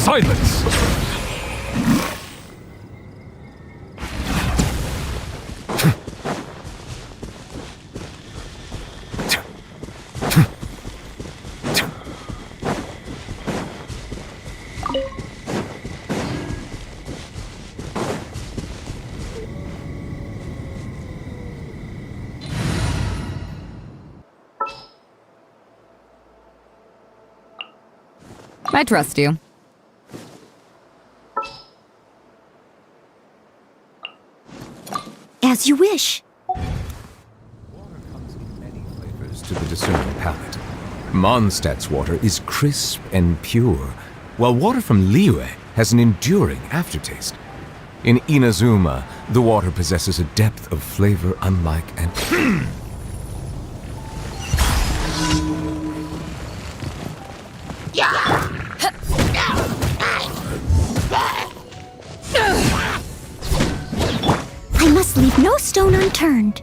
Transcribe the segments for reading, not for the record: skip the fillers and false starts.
Silence! I trust you. As you wish. Water comes in many flavors to the discerning palate. Mondstadt's water is crisp and pure, while water from Liyue has an enduring aftertaste. In Inazuma, the water possesses a depth of flavor unlike any. I must leave no stone unturned.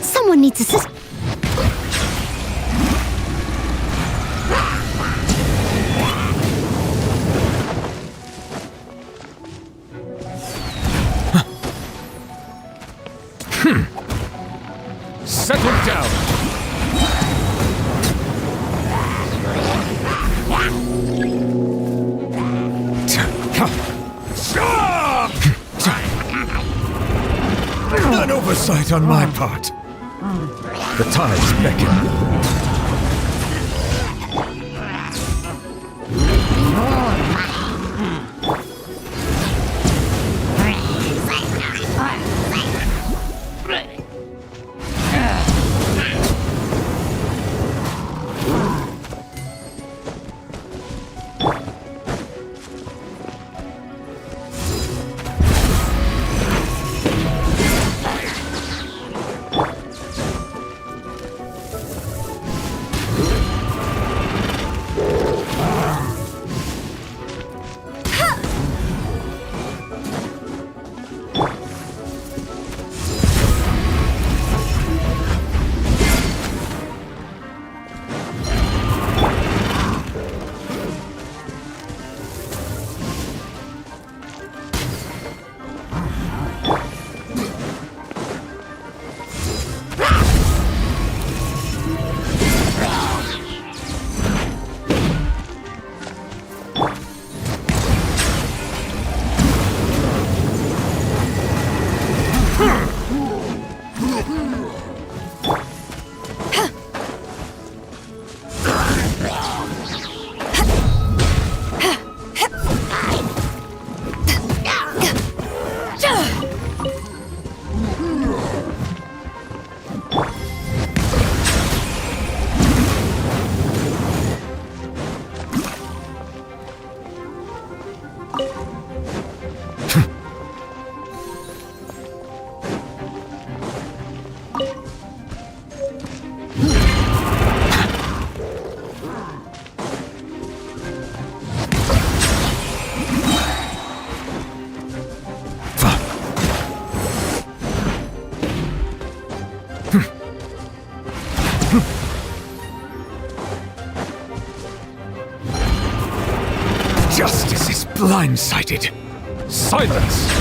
Someone needs assistance. Settle down! An oversight on my part. The tides beckon. Justice is blindsided. Silence!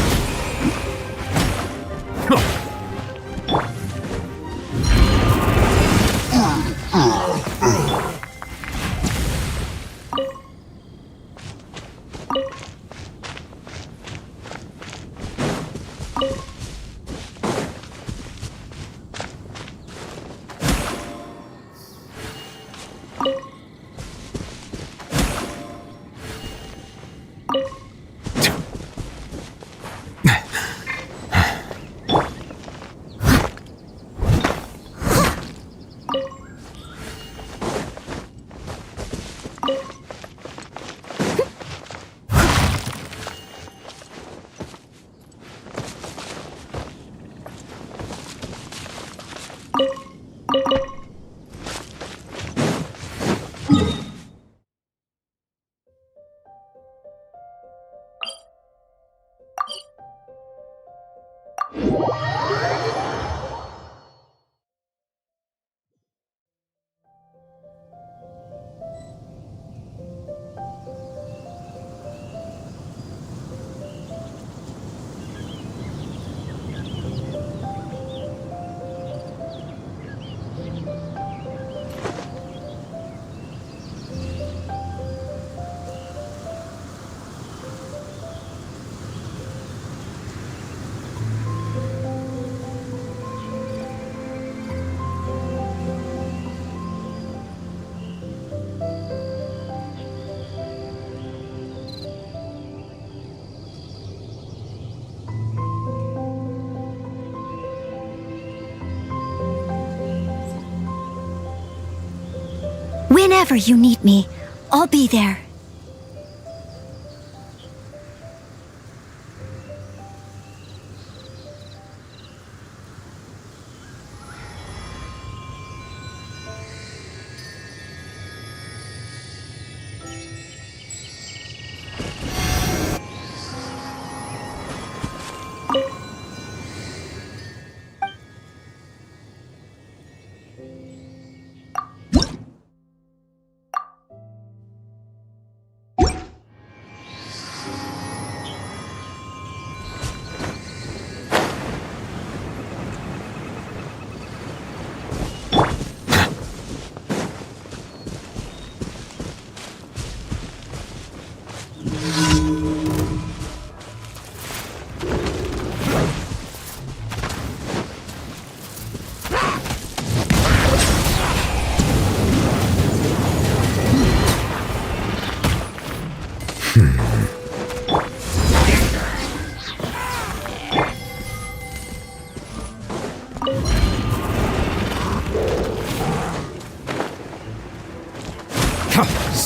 Whenever you need me, I'll be there.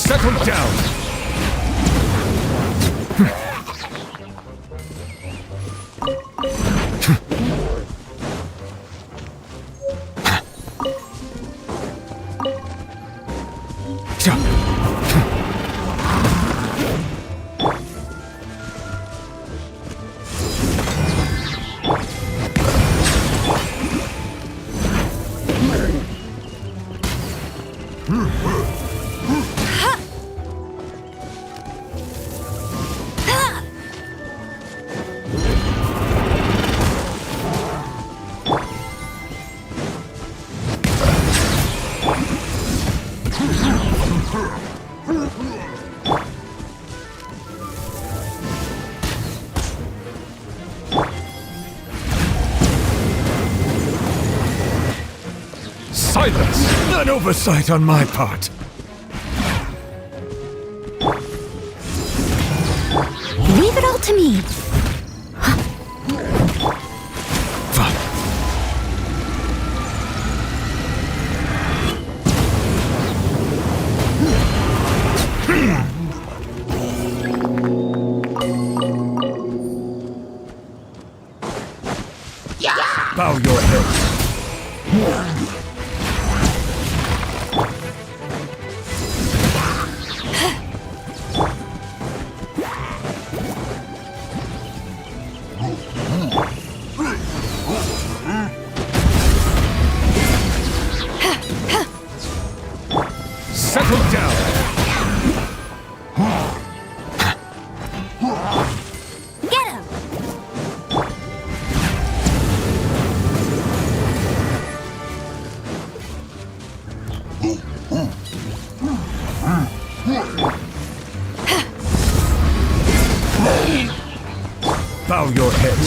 Settle down! Silence! An oversight on my part. Leave it all to me. Bow your head. Settle down! Get him! Bow your head.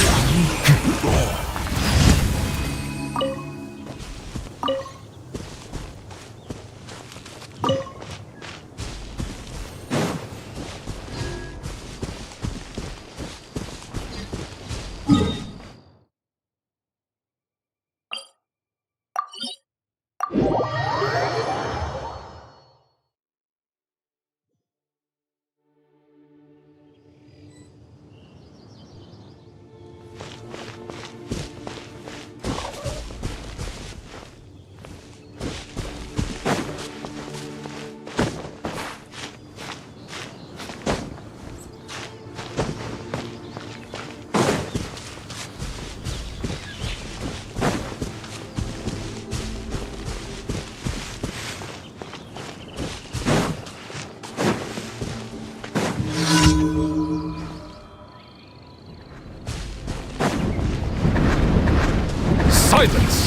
Silence!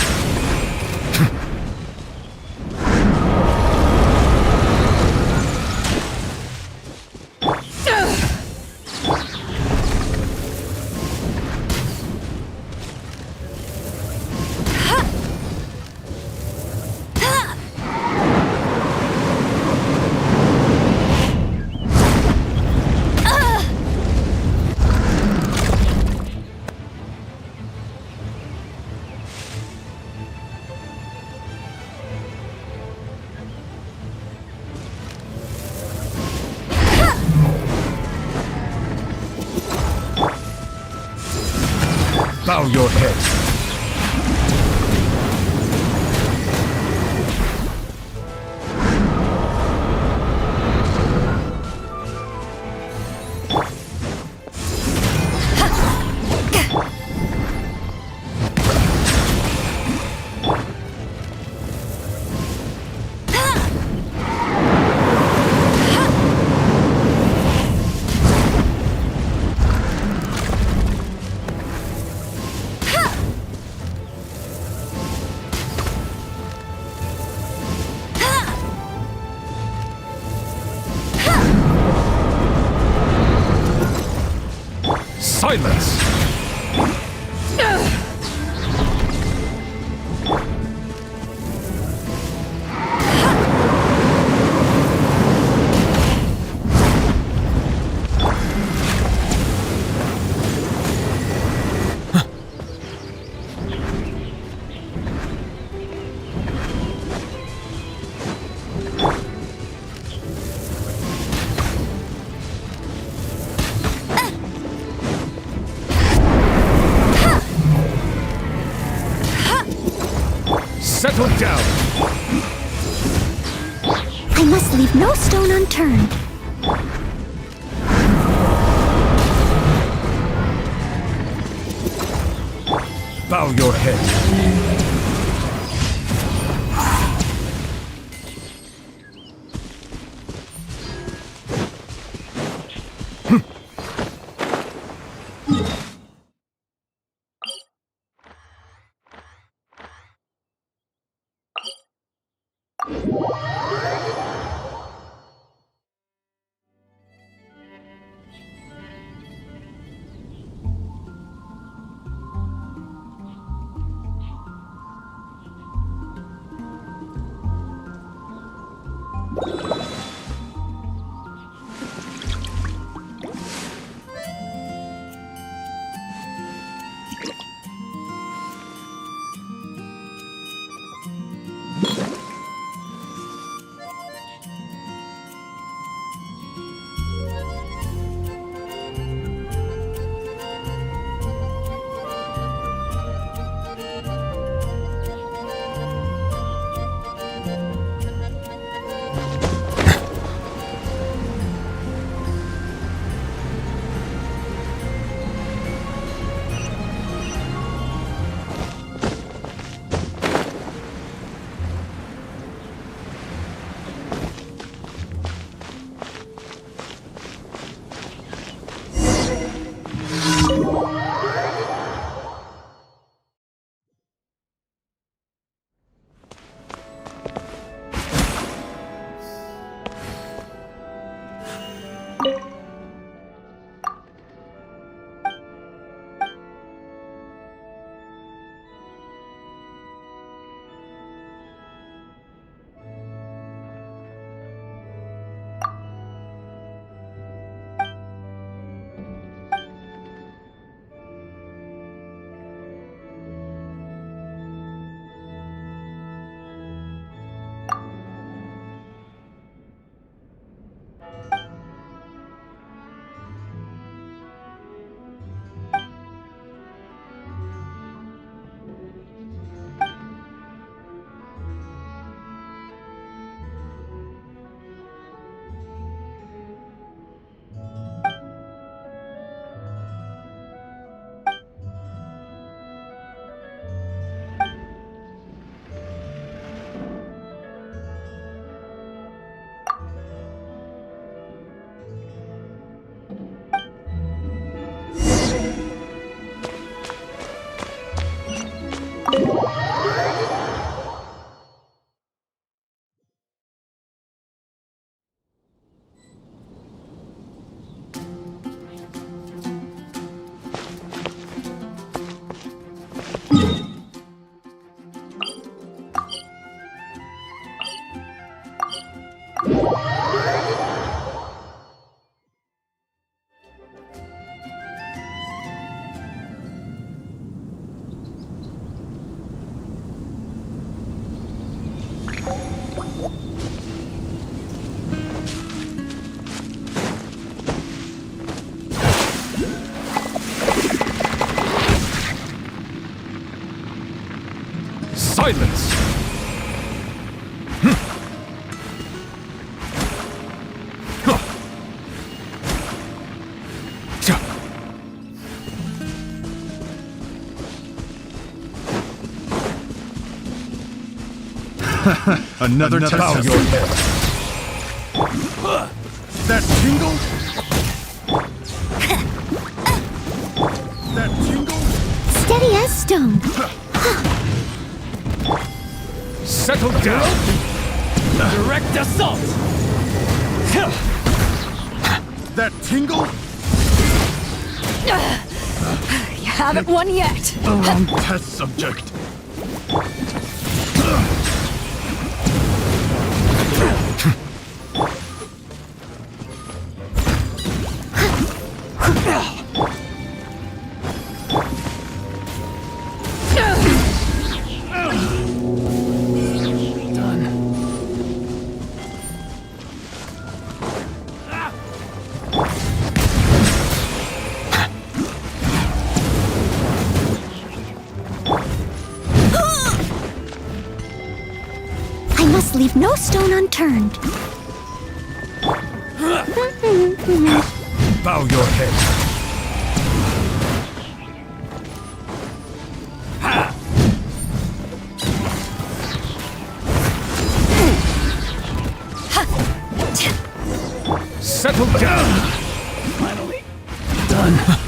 Bow your head. Silence! Settle down! I must leave no stone unturned. Bow your head. Silence! Another test. Bow your head. That tingle? That tingle? Steady as stone. Settle down! Direct assault! That tingle? You haven't won yet. The wrong test subject. I must leave no stone unturned. Bow your head. Settle down! Finally done.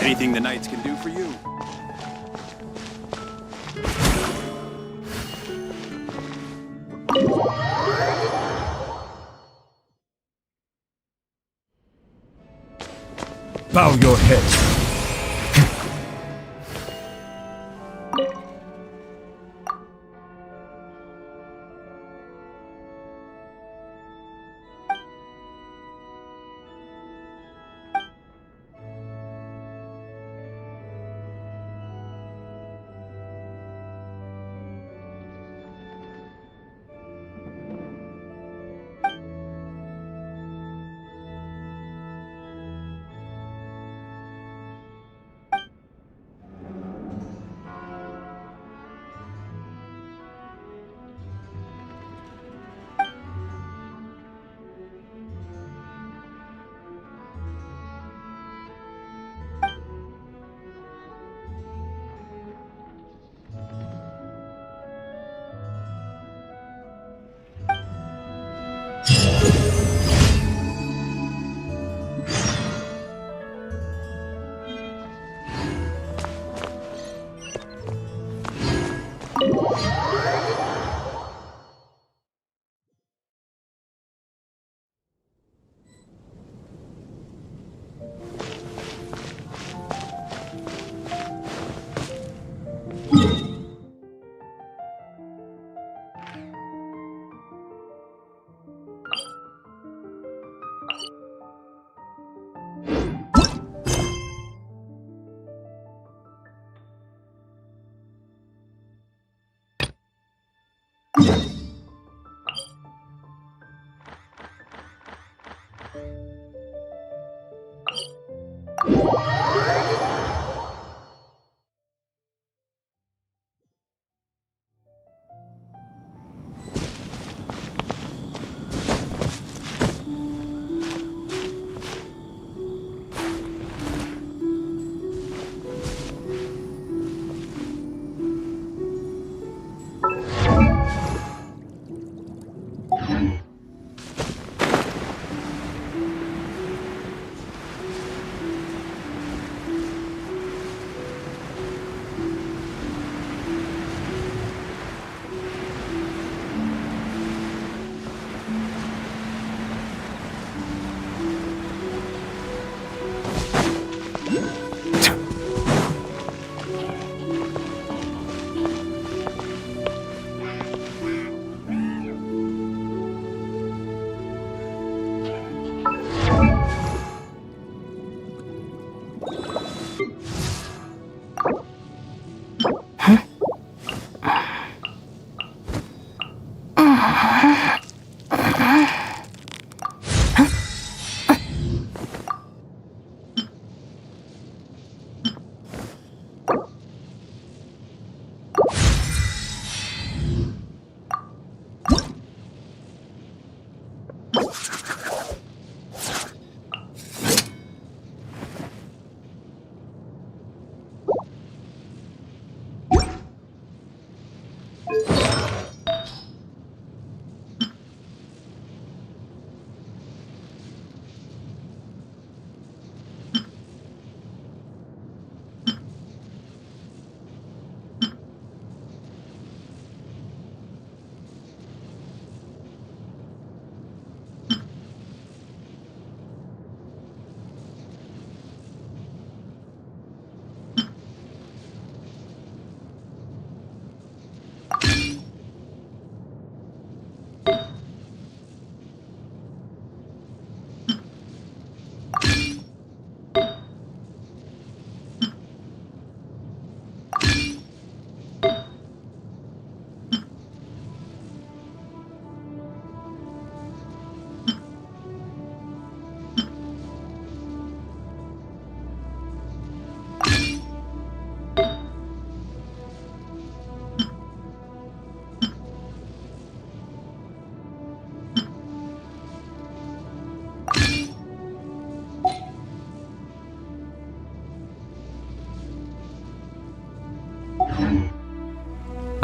Anything the knights can do for you? Bow your head.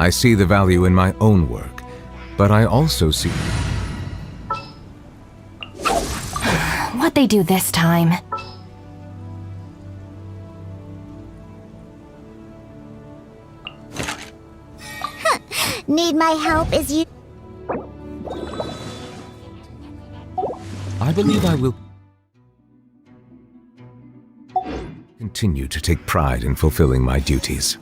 I see the value in my own work, but I also see... What'd they do this time? Need my help as you... I believe I will continue to take pride in fulfilling my duties.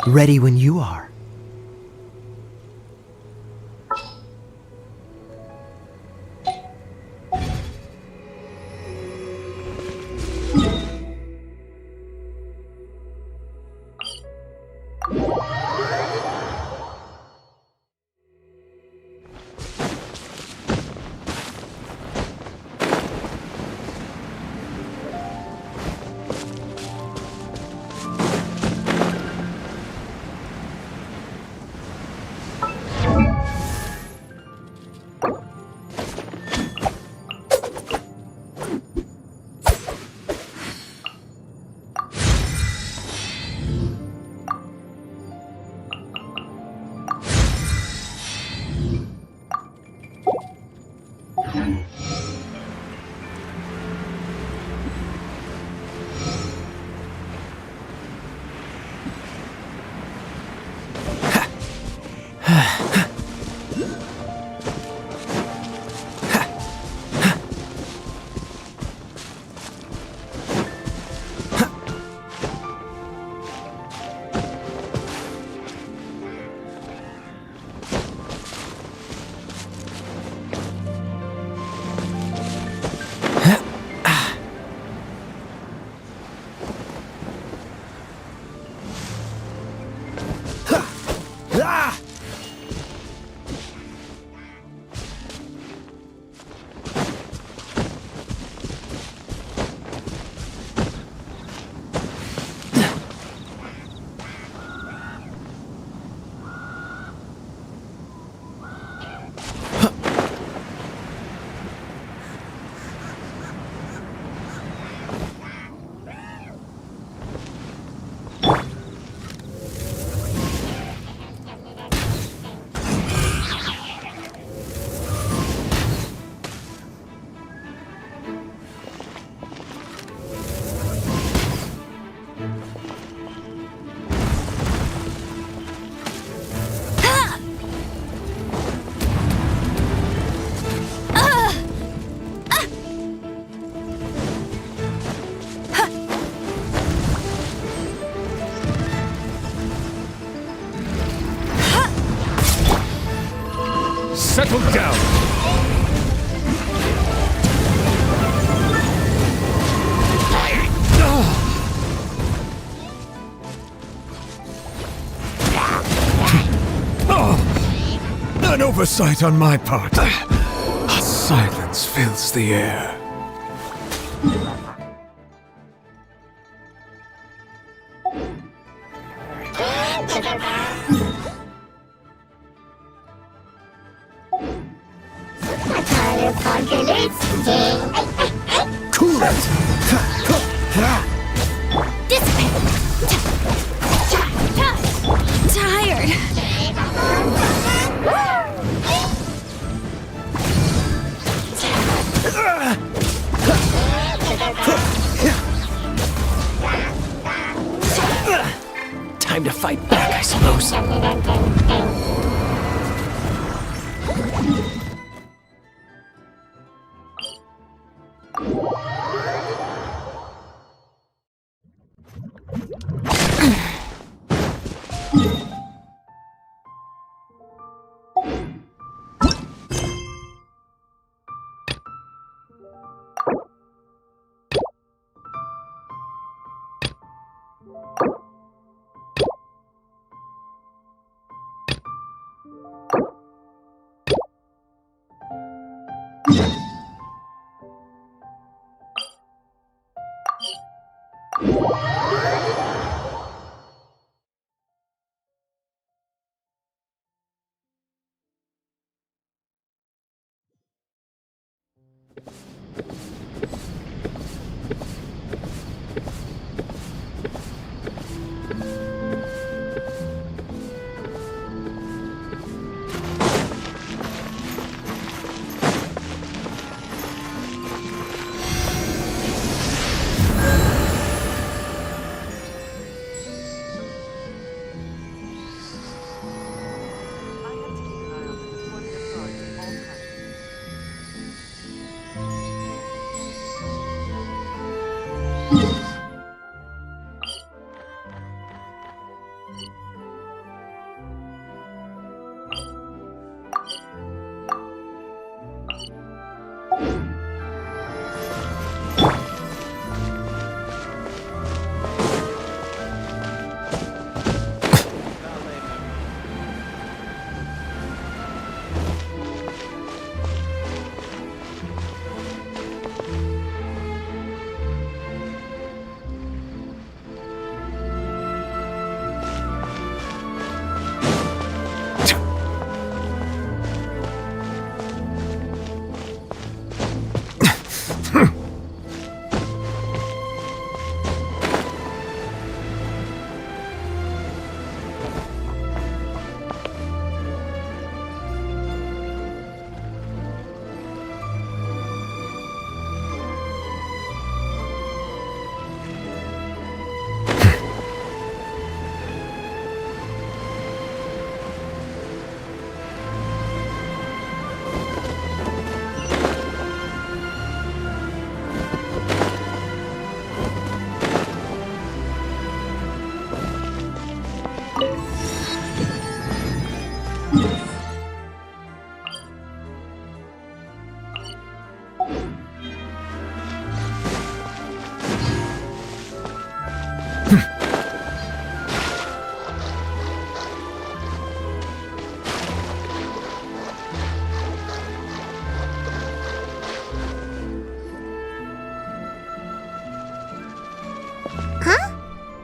Ready when you are. Settle down! An oversight on my part. A silence fills the air. Cool it! Tired. Time to fight back, I suppose.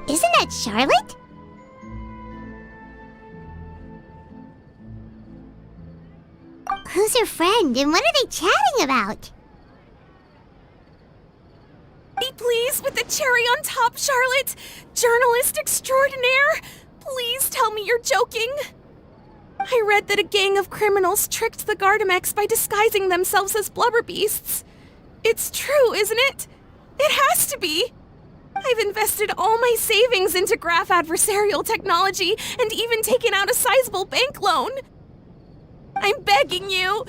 Isn't that Charlotte? Who's her friend and what are they chatting about? Be pleased with the cherry on top, Charlotte! Journalist extraordinaire! Please tell me you're joking! I read that a gang of criminals tricked the Gardamex by disguising themselves as blubber beasts. It's true, isn't it? It has to be! I've invested all my savings into graph adversarial technology and even taken out a sizable bank loan. I'm begging you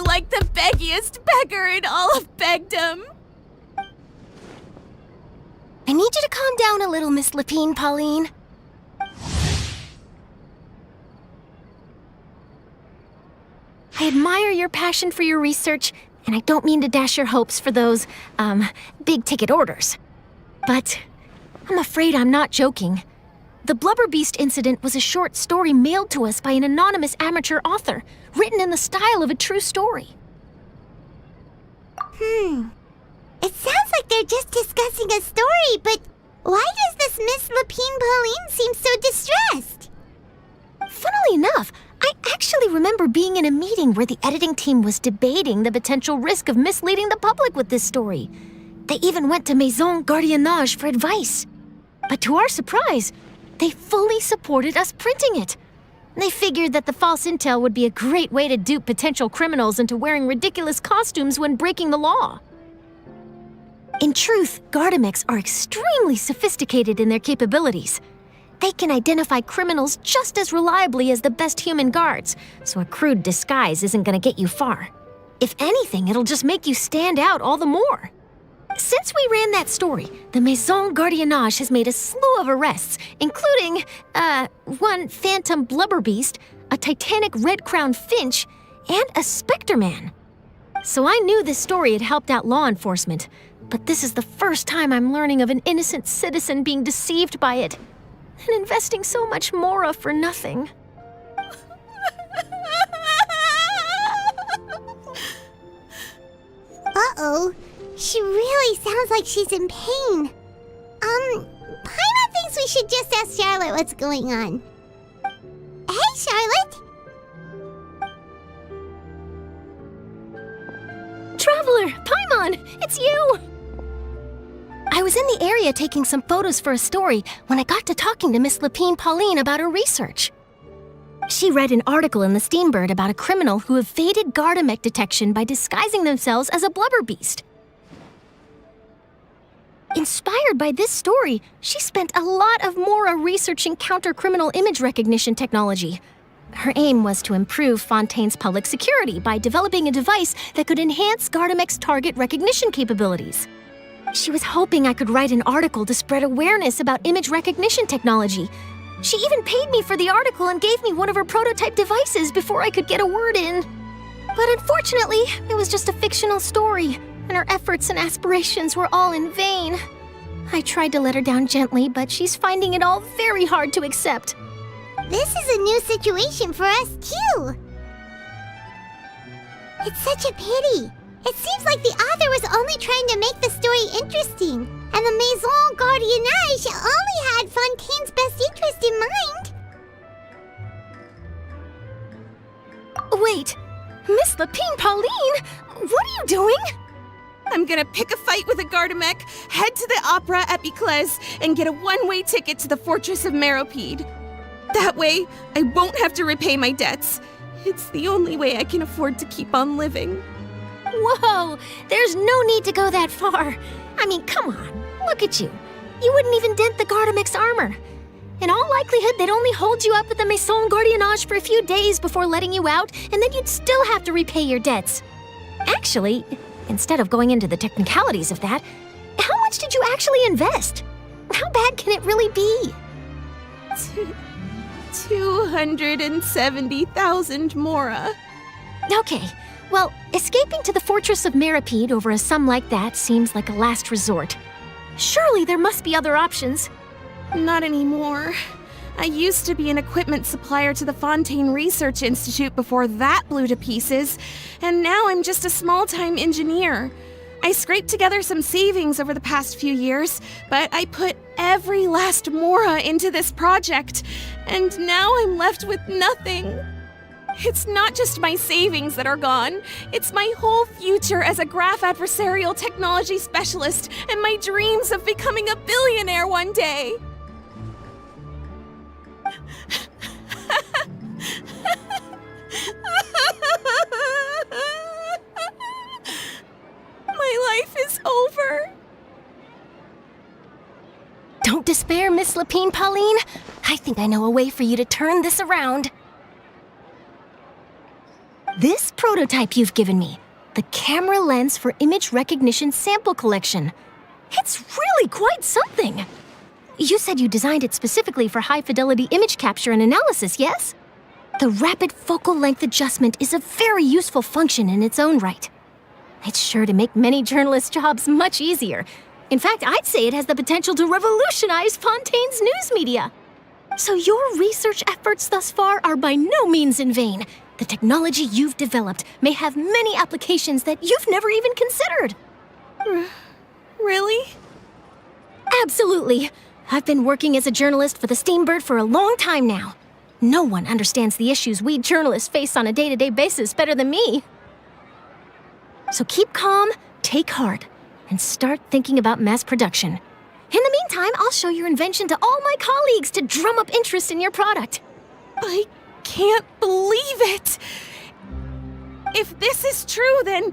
like the beggiest beggar in all of begdom. I need you to calm down a little, Miss Lapine, Pauline. I admire your passion for your research, and I don't mean to dash your hopes for those, big-ticket orders. But I'm afraid I'm not joking. The Blubber Beast incident was a short story mailed to us by an anonymous amateur author, written in the style of a true story. It sounds like they're just discussing a story, but why does this Miss Lapine Pauline seem so distressed? Funnily enough, I actually remember being in a meeting where the editing team was debating the potential risk of misleading the public with this story. They even went to Maison Gardiennage for advice. But to our surprise, they fully supported us printing it. They figured that the false intel would be a great way to dupe potential criminals into wearing ridiculous costumes when breaking the law. In truth, Gardamex are extremely sophisticated in their capabilities. They can identify criminals just as reliably as the best human guards, so a crude disguise isn't going to get you far. If anything, it'll just make you stand out all the more. Since we ran that story, the Maison Gardiennage has made a slew of arrests, including, one phantom blubber beast, a titanic red-crowned finch, and a specter man. So I knew this story had helped out law enforcement, But this is the first time I'm learning of an innocent citizen being deceived by it, and investing so much Mora for nothing. Uh-oh. She really sounds like she's in pain. Paimon thinks we should just ask Charlotte what's going on. Hey, Charlotte! Traveler, Paimon, it's you! I was in the area taking some photos for a story when I got to talking to Miss Lapine Pauline about her research. She read an article in the Steambird about a criminal who evaded Gardamek detection by disguising themselves as a blubber beast. Inspired by this story, she spent a lot of Mora researching counter-criminal image recognition technology. Her aim was to improve Fontaine's public security by developing a device that could enhance Gardamek's target recognition capabilities. She was hoping I could write an article to spread awareness about image recognition technology. She even paid me for the article and gave me one of her prototype devices before I could get a word in. But unfortunately, it was just a fictional story, and her efforts and aspirations were all in vain. I tried to let her down gently, but she's finding it all very hard to accept. This is a new situation for us, too. It's such a pity. It seems like the author was only trying to make the story interesting, and the Maison Gardiennage only had Fontaine's best interest in mind. Wait, Miss Lapine Pauline, what are you doing? I'm gonna pick a fight with a Gardamek, head to the opera at Biclez, and get a one-way ticket to the Fortress of Meropide. That way, I won't have to repay my debts. It's the only way I can afford to keep on living. Whoa, there's no need to go that far. I mean, come on, look at you. You wouldn't even dent the Gardamek's armor. In all likelihood, they'd only hold you up at the Maison Gardiennage for a few days before letting you out, and then you'd still have to repay your debts. Actually, instead of going into the technicalities of that, how much did you actually invest? How bad can it really be? 270,000 Mora. Okay, well, escaping to the Fortress of Meropide over a sum like that seems like a last resort. Surely there must be other options. Not anymore. I used to be an equipment supplier to the Fontaine Research Institute before that blew to pieces, and now I'm just a small-time engineer. I scraped together some savings over the past few years, but I put every last Mora into this project, and now I'm left with nothing. It's not just my savings that are gone. It's my whole future as a graph adversarial technology specialist and my dreams of becoming a billionaire one day. My life is over. Don't despair, Miss Lapine Pauline. I think I know a way for you to turn this around. This prototype you've given me, the camera lens for image recognition sample collection. It's really quite something. You said you designed it specifically for high-fidelity image capture and analysis, yes? The rapid focal length adjustment is a very useful function in its own right. It's sure to make many journalists' jobs much easier. In fact, I'd say it has the potential to revolutionize Fontaine's news media. So your research efforts thus far are by no means in vain. The technology you've developed may have many applications that you've never even considered. Really? Absolutely. I've been working as a journalist for the Steambird for a long time now. No one understands the issues we journalists face on a day-to-day basis better than me. So keep calm, take heart, and start thinking about mass production. In the meantime, I'll show your invention to all my colleagues to drum up interest in your product. I can't believe it! If this is true, then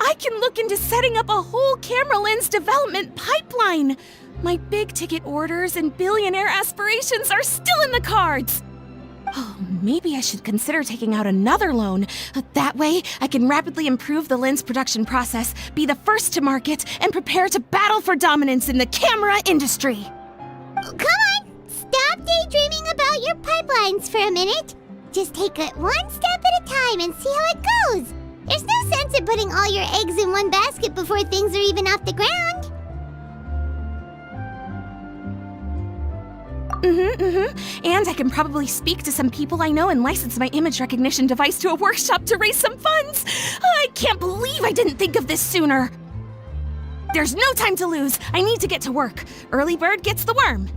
I can look into setting up a whole camera lens development pipeline. My big-ticket orders and billionaire aspirations are still in the cards. Oh, maybe I should consider taking out another loan. That way, I can rapidly improve the lens production process, be the first to market, and prepare to battle for dominance in the camera industry. Come on! Stop daydreaming about your pipelines for a minute. Just take it one step at a time and see how it goes. There's no sense in putting all your eggs in one basket before things are even off the ground. And I can probably speak to some people I know and license my image recognition device to a workshop to raise some funds. I can't believe I didn't think of this sooner. There's no time to lose. I need to get to work. Early bird gets the worm.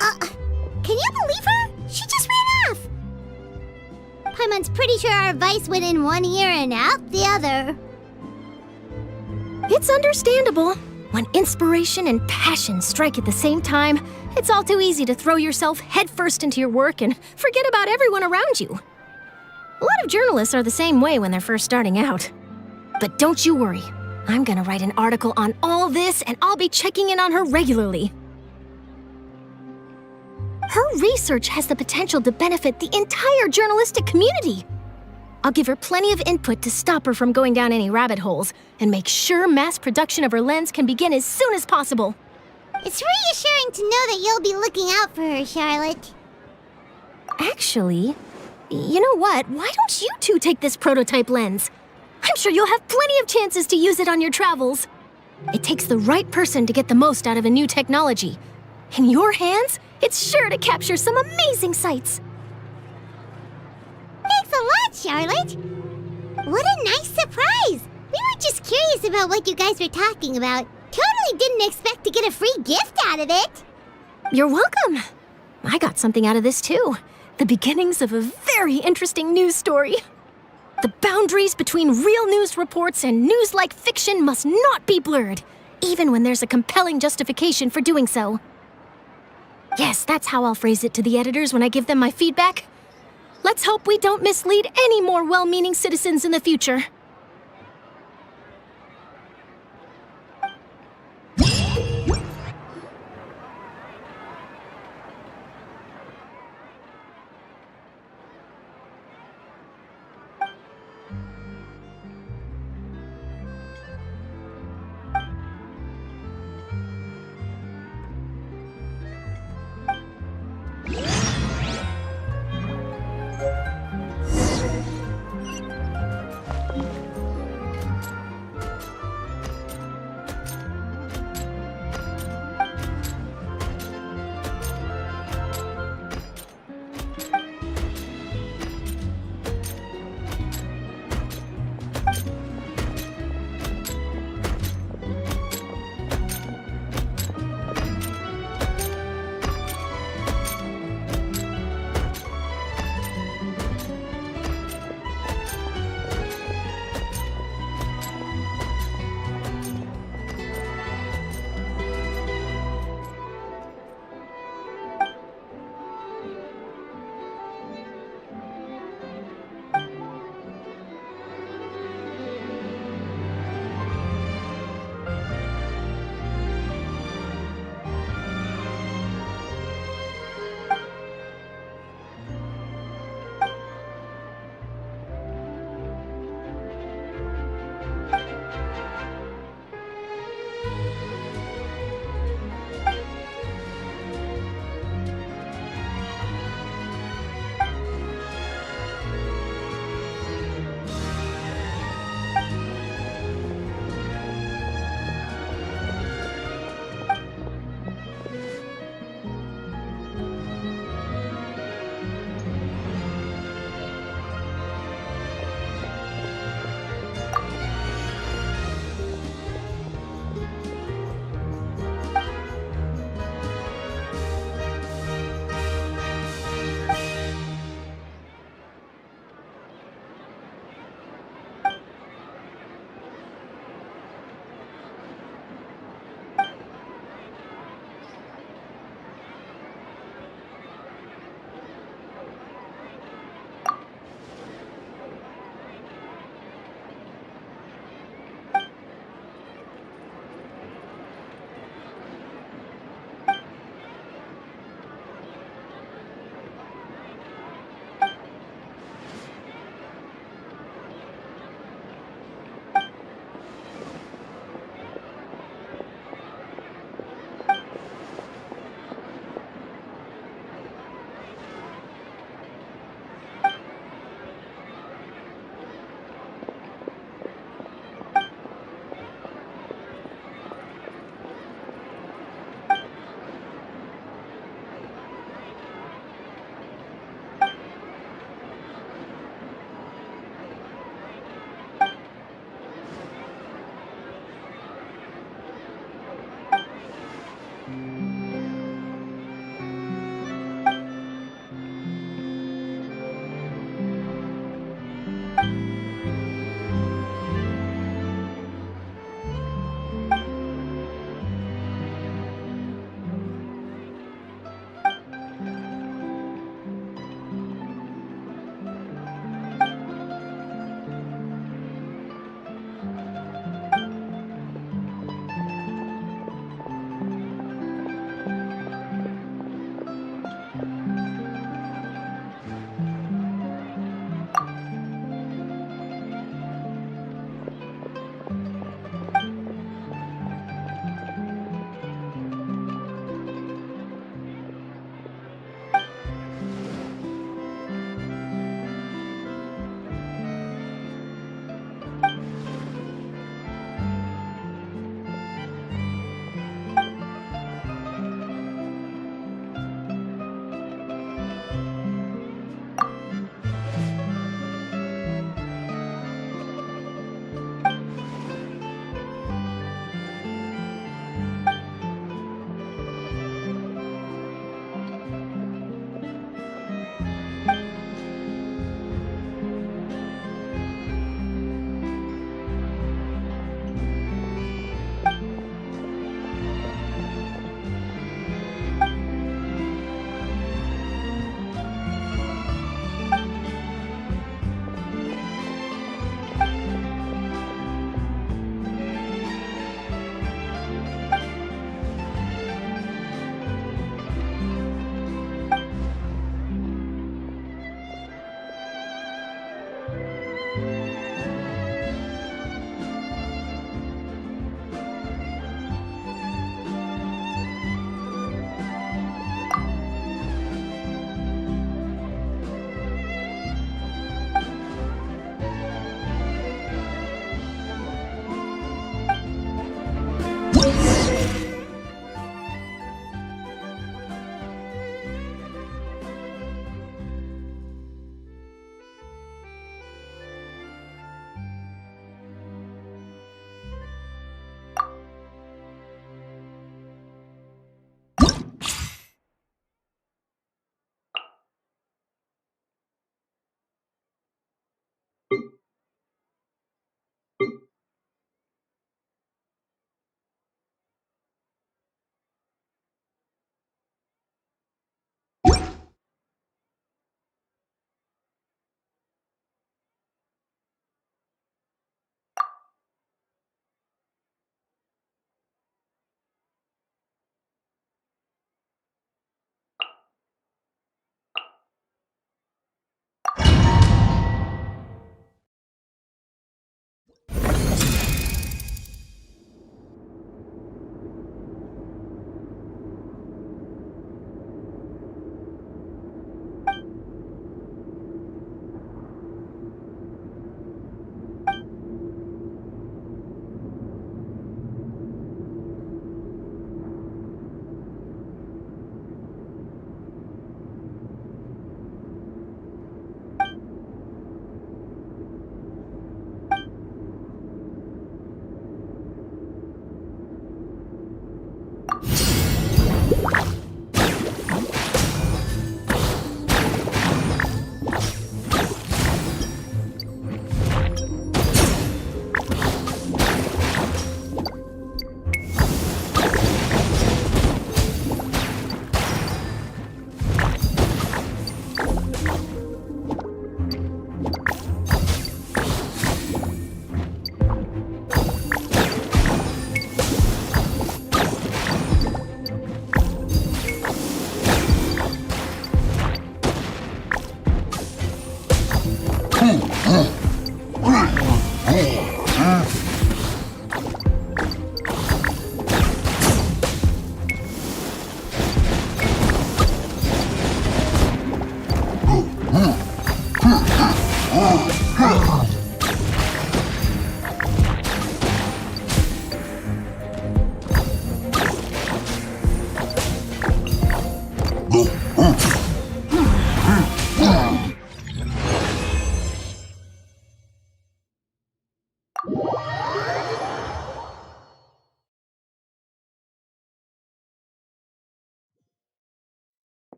Can you believe her? She just ran off. Paimon's pretty sure our advice went in one ear and out the other. It's understandable. When inspiration and passion strike at the same time, it's all too easy to throw yourself headfirst into your work and forget about everyone around you. A lot of journalists are the same way when they're first starting out. But don't you worry. I'm gonna write an article on all this, and I'll be checking in on her regularly. Her research has the potential to benefit the entire journalistic community. I'll give her plenty of input to stop her from going down any rabbit holes and make sure mass production of her lens can begin as soon as possible. It's reassuring to know that you'll be looking out for her, Charlotte. Actually, you know what? Why don't you two take this prototype lens? I'm sure you'll have plenty of chances to use it on your travels. It takes the right person to get the most out of a new technology. In your hands, it's sure to capture some amazing sights. Thanks a lot, Charlotte. What a nice surprise. We were just curious about what you guys were talking about. Totally didn't expect to get a free gift out of it. You're welcome. I got something out of this too. The beginnings of a very interesting news story. The boundaries between real news reports and news-like fiction must not be blurred, even when there's a compelling justification for doing so. Yes, that's how I'll phrase it to the editors when I give them my feedback. Let's hope we don't mislead any more well-meaning citizens in the future.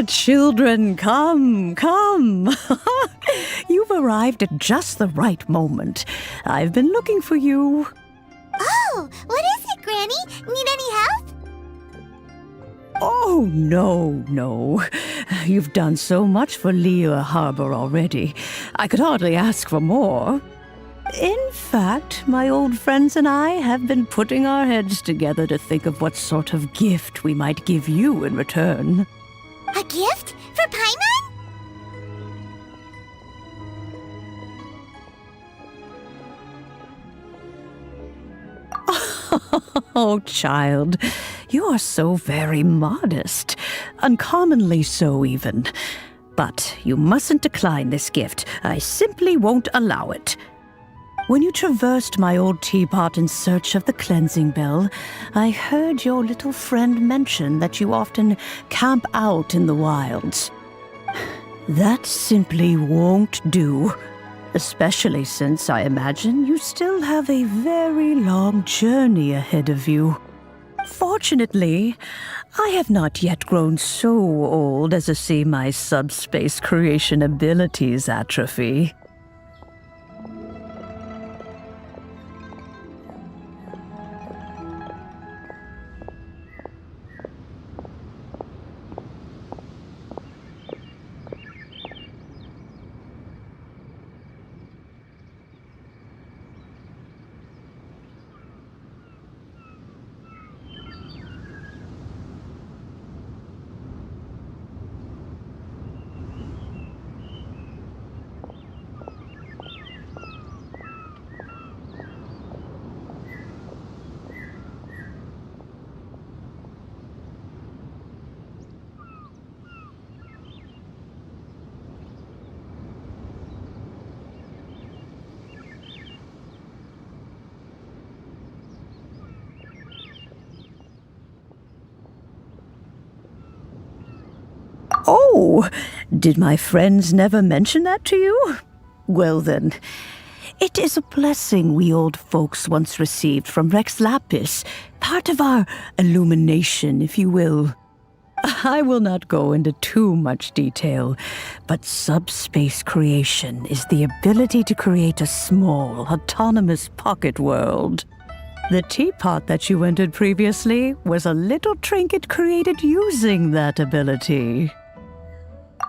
Children, come. You've arrived at just the right moment. I've been looking for you. Oh, what is it, Granny? Need any help? Oh, no. You've done so much for Liyue Harbor already. I could hardly ask for more. In fact, my old friends and I have been putting our heads together to think of what sort of gift we might give you in return. A gift? For Paimon? Oh, child, you are so very modest. Uncommonly so, even. But you mustn't decline this gift. I simply won't allow it. When you traversed my old teapot in search of the cleansing bell, I heard your little friend mention that you often camp out in the wilds. That simply won't do, especially since I imagine you still have a very long journey ahead of you. Fortunately, I have not yet grown so old as to see my subspace creation abilities atrophy. Oh, did my friends never mention that to you? Well then, it is a blessing we old folks once received from Rex Lapis, part of our illumination, if you will. I will not go into too much detail, but subspace creation is the ability to create a small, autonomous pocket world. The teapot that you entered previously was a little trinket created using that ability.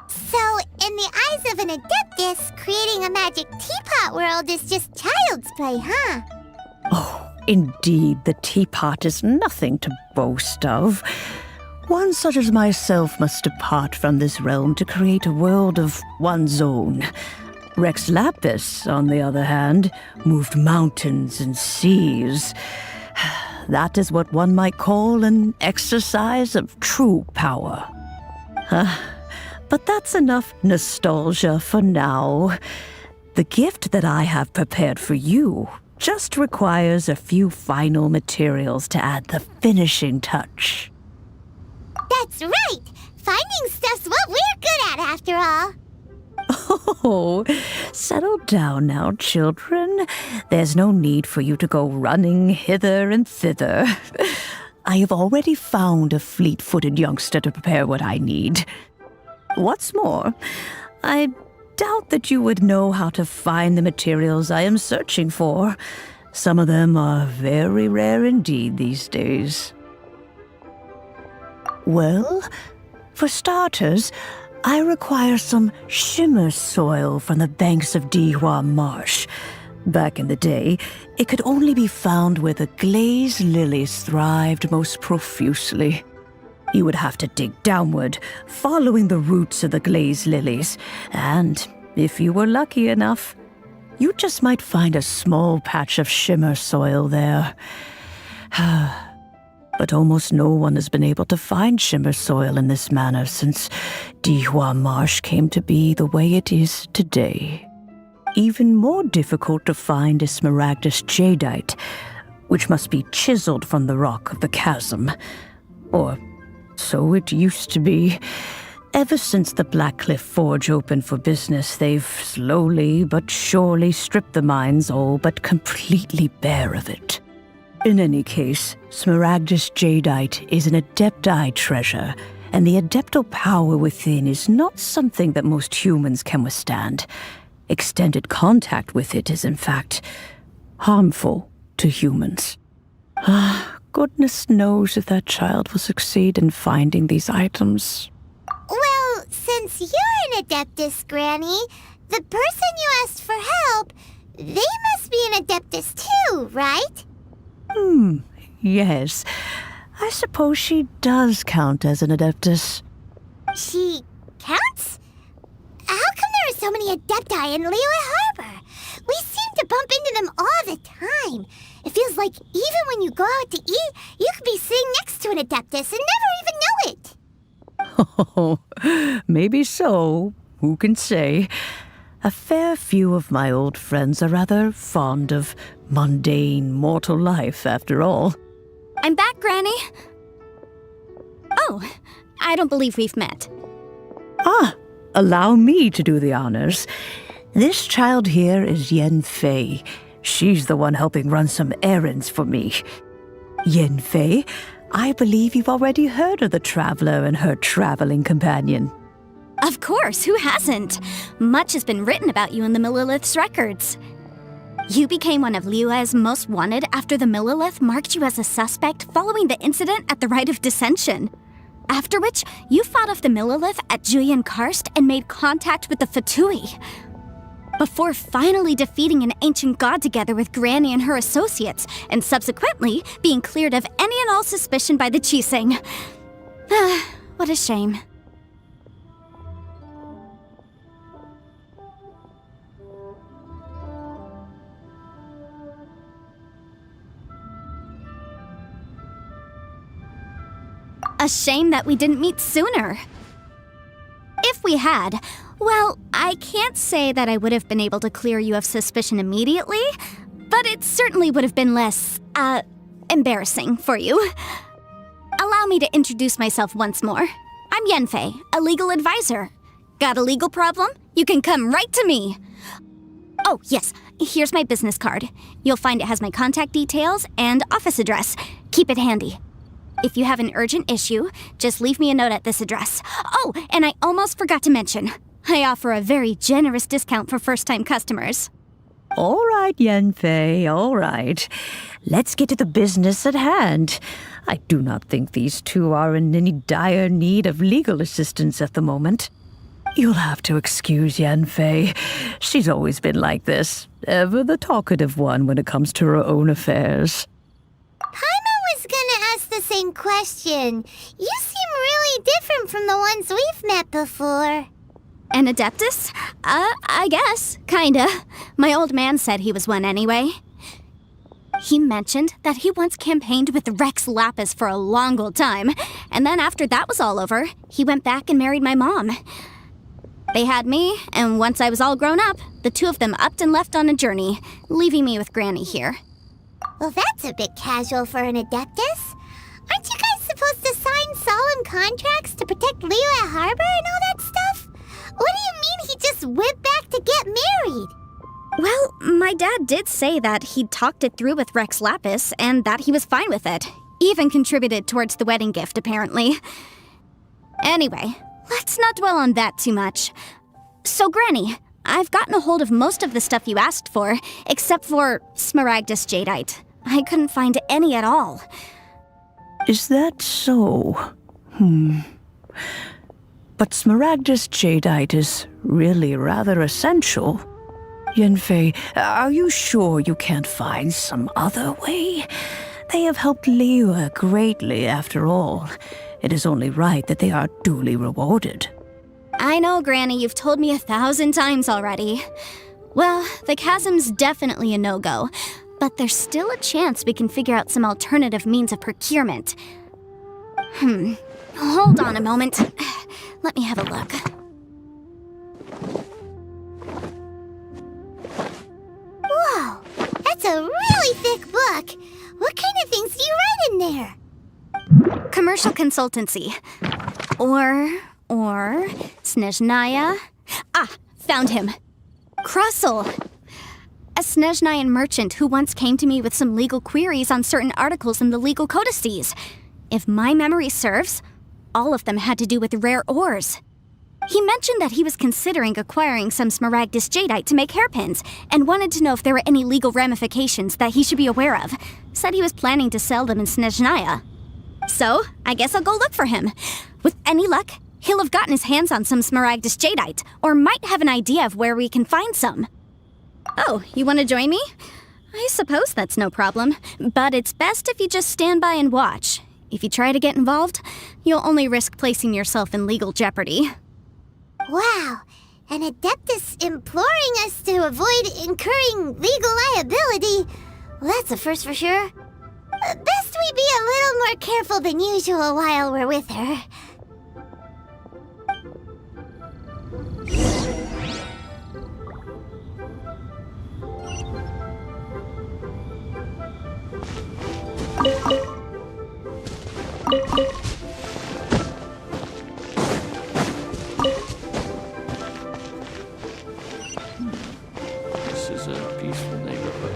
So, in the eyes of an adeptus, creating a magic teapot world is just child's play, huh? Oh, indeed, the teapot is nothing to boast of. One such as myself must depart from this realm to create a world of one's own. Rex Lapis, on the other hand, moved mountains and seas. That is what one might call an exercise of true power. But that's enough nostalgia for now. The gift that I have prepared for you just requires a few final materials to add the finishing touch. That's right! Finding stuff's what we're good at, after all. Oh, settle down now, children. There's no need for you to go running hither and thither. I have already found a fleet-footed youngster to prepare what I need. What's more, I doubt that you would know how to find the materials I am searching for. Some of them are very rare indeed these days. Well, for starters, I require some shimmer soil from the banks of Dihua Marsh. Back in the day, it could only be found where the glazed lilies thrived most profusely. You would have to dig downward, following the roots of the glazed lilies, and if you were lucky enough, you just might find a small patch of shimmer soil there. But almost no one has been able to find shimmer soil in this manner since Dihua Marsh came to be the way it is today. Even more difficult to find is Smaragdus jadeite, which must be chiseled from the rock of the chasm. Or so it used to be. Ever since the Blackcliff Forge opened for business, they've slowly but surely stripped the mines all but completely bare of it. In any case, Smaragdus jadeite is an Adepti treasure, and the Adeptal power within is not something that most humans can withstand. Extended contact with it is, in fact, harmful to humans. Goodness knows if that child will succeed in finding these items. Well, since you're an Adeptus, Granny, the person you asked for help, they must be an Adeptus too, right? Yes. I suppose she does count as an Adeptus. She counts? How come there are so many Adepti in Liyue Harbor? We seem to bump into them all the time. It feels like even when you go out to eat, you could be sitting next to an Adeptus and never even know it. Oh, maybe so. Who can say? A fair few of my old friends are rather fond of mundane mortal life, after all. I'm back, Granny. Oh, I don't believe we've met. Allow me to do the honors. This child here is Yen Fei. She's the one helping run some errands for me. Yen Fei, I believe you've already heard of the traveler and her traveling companion. Of course, who hasn't? Much has been written about you in the Millilith's records. You became one of Liyue's most wanted after the Millilith marked you as a suspect following the incident at the Rite of Dissension. After which, you fought off the Millilith at Julian Karst and made contact with the Fatui. Before finally defeating an ancient god together with Granny and her associates, and subsequently being cleared of any and all suspicion by the Chiseng. What a shame. A shame that we didn't meet sooner. If we had, well, I can't say that I would have been able to clear you of suspicion immediately, but it certainly would have been less, embarrassing for you. Allow me to introduce myself once more. I'm Yenfei, a legal advisor. Got a legal problem? You can come right to me. Oh, yes, here's my business card. You'll find it has my contact details and office address. Keep it handy. If you have an urgent issue, just leave me a note at this address. Oh, and I almost forgot to mention, I offer a very generous discount for first-time customers. All right, Yenfei, all right. Let's get to the business at hand. I do not think these two are in any dire need of legal assistance at the moment. You'll have to excuse Yenfei. She's always been like this, ever the talkative one when it comes to her own affairs. Paimon was gonna ask the same question. You seem really different from the ones we've met before. An Adeptus? I guess. Kinda. My old man said he was one anyway. He mentioned that he once campaigned with Rex Lapis for a long old time, and then after that was all over, he went back and married my mom. They had me, and once I was all grown up, the two of them upped and left on a journey, leaving me with Granny here. Well, that's a bit casual for an Adeptus. Aren't you guys supposed to sign solemn contracts to protect Liyue Harbor and all that stuff? What do you mean he just went back to get married? Well, my dad did say that he'd talked it through with Rex Lapis and that he was fine with it. Even contributed towards the wedding gift, apparently. Anyway, let's not dwell on that too much. So, Granny, I've gotten a hold of most of the stuff you asked for, except for Smaragdus jadeite. I couldn't find any at all. Is that so? But Smaragdus jadeite is really rather essential. Yanfei, are you sure you can't find some other way? They have helped Liyue greatly, after all. It is only right that they are duly rewarded. I know, Granny, you've told me 1,000 times already. Well, the chasm's definitely a no-go, but there's still a chance we can figure out some alternative means of procurement. Hold on a moment. Let me have a look. Whoa, that's a really thick book. What kind of things do you write in there? Commercial consultancy. Or Snezhnaya. Ah, found him. Krusell. A Snezhnayan merchant who once came to me with some legal queries on certain articles in the legal codices. If my memory serves, all of them had to do with rare ores. He mentioned that he was considering acquiring some Smaragdus jadeite to make hairpins, and wanted to know if there were any legal ramifications that he should be aware of. Said he was planning to sell them in Snezhnaya. So, I guess I'll go look for him. With any luck, he'll have gotten his hands on some Smaragdus jadeite, or might have an idea of where we can find some. Oh, you want to join me? I suppose that's no problem, but it's best if you just stand by and watch. If you try to get involved, you'll only risk placing yourself in legal jeopardy. Wow, an Adeptus imploring us to avoid incurring legal liability. Well, that's a first for sure. Best we be a little more careful than usual while we're with her. This is a peaceful neighborhood.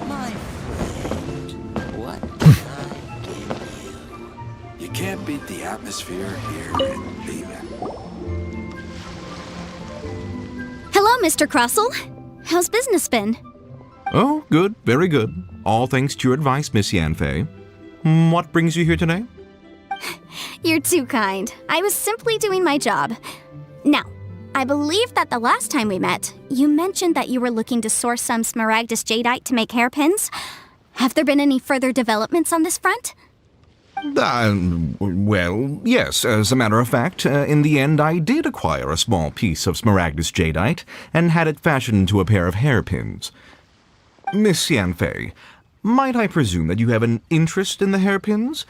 My friend, what can I give you? You can't beat the atmosphere here in Liyue. Hello, Mr. Krusell. How's business been? Oh, good, very good. All thanks to your advice, Miss Yanfei. What brings you here today? You're too kind. I was simply doing my job. Now, I believe that the last time we met, you mentioned that you were looking to source some Smaragdus jadeite to make hairpins. Have there been any further developments on this front? Well, yes. As a matter of fact, in the end, I did acquire a small piece of Smaragdus jadeite and had it fashioned into a pair of hairpins. Miss Yanfei, might I presume that you have an interest in the hairpins?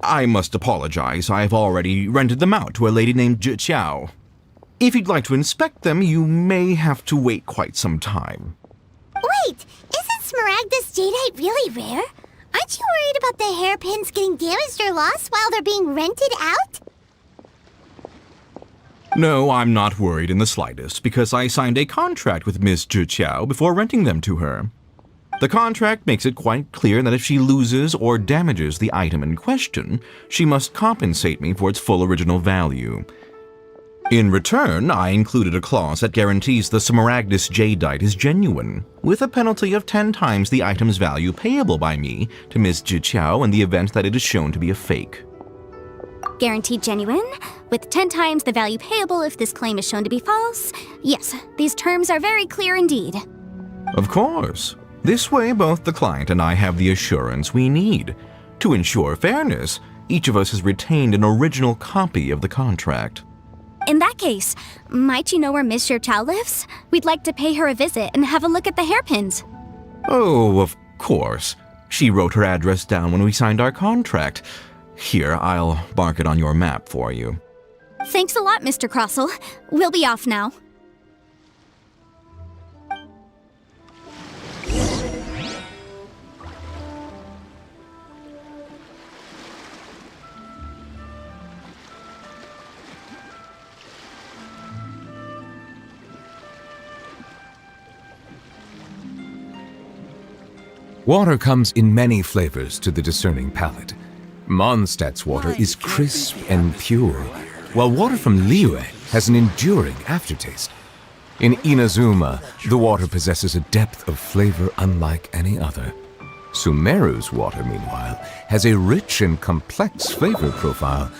I must apologize. I've already rented them out to a lady named Zhi. If you'd like to inspect them, you may have to wait quite some time. Wait, isn't Smaragdus jadeite really rare? Aren't you worried about the hairpins getting damaged or lost while they're being rented out? No, I'm not worried in the slightest, because I signed a contract with Miss Zhi before renting them to her. The contract makes it quite clear that if she loses or damages the item in question, she must compensate me for its full original value. In return, I included a clause that guarantees the Smaragdus jadeite is genuine, with a penalty of 10 times the item's value payable by me to Miss Zhi in the event that it is shown to be a fake. Guaranteed genuine, with 10 times the value payable if this claim is shown to be false. Yes, these terms are very clear indeed. Of course. This way, both the client and I have the assurance we need. To ensure fairness, each of us has retained an original copy of the contract. In that case, might you know where Miss Zhi lives? We'd like to pay her a visit and have a look at the hairpins. Oh, of course. She wrote her address down when we signed our contract. Here, I'll mark it on your map for you. Thanks a lot, Mr. Krusell. We'll be off now. Water comes in many flavors to the discerning palate. Mondstadt's water is crisp and pure, while water from Liyue has an enduring aftertaste. In Inazuma, the water possesses a depth of flavor unlike any other. Sumeru's water, meanwhile, has a rich and complex flavor profile,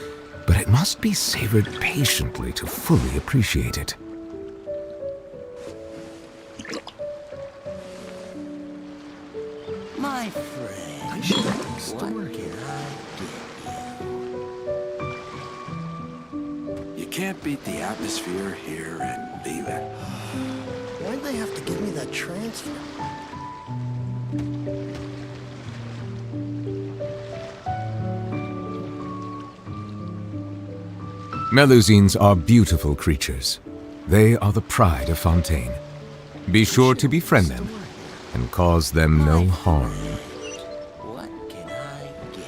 but it must be savored patiently to fully appreciate it. My friend, I should have the story. You can't beat the atmosphere here and leave it. Why'd they have to give me that transfer? Melusines are beautiful creatures. They are the pride of Fontaine. Be sure to befriend them and cause them no harm. What can I get?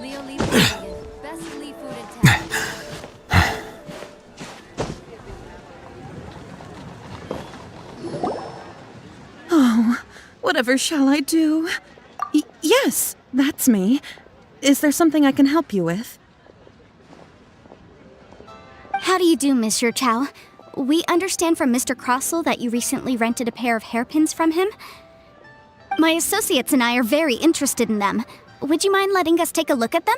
Leo Lee Pavilion, best Lee food in town. Whatever shall I do? Yes, that's me. Is there something I can help you with? How do you do, Monsieur Chow? We understand from Mr. Crossell that you recently rented a pair of hairpins from him. My associates and I are very interested in them. Would you mind letting us take a look at them?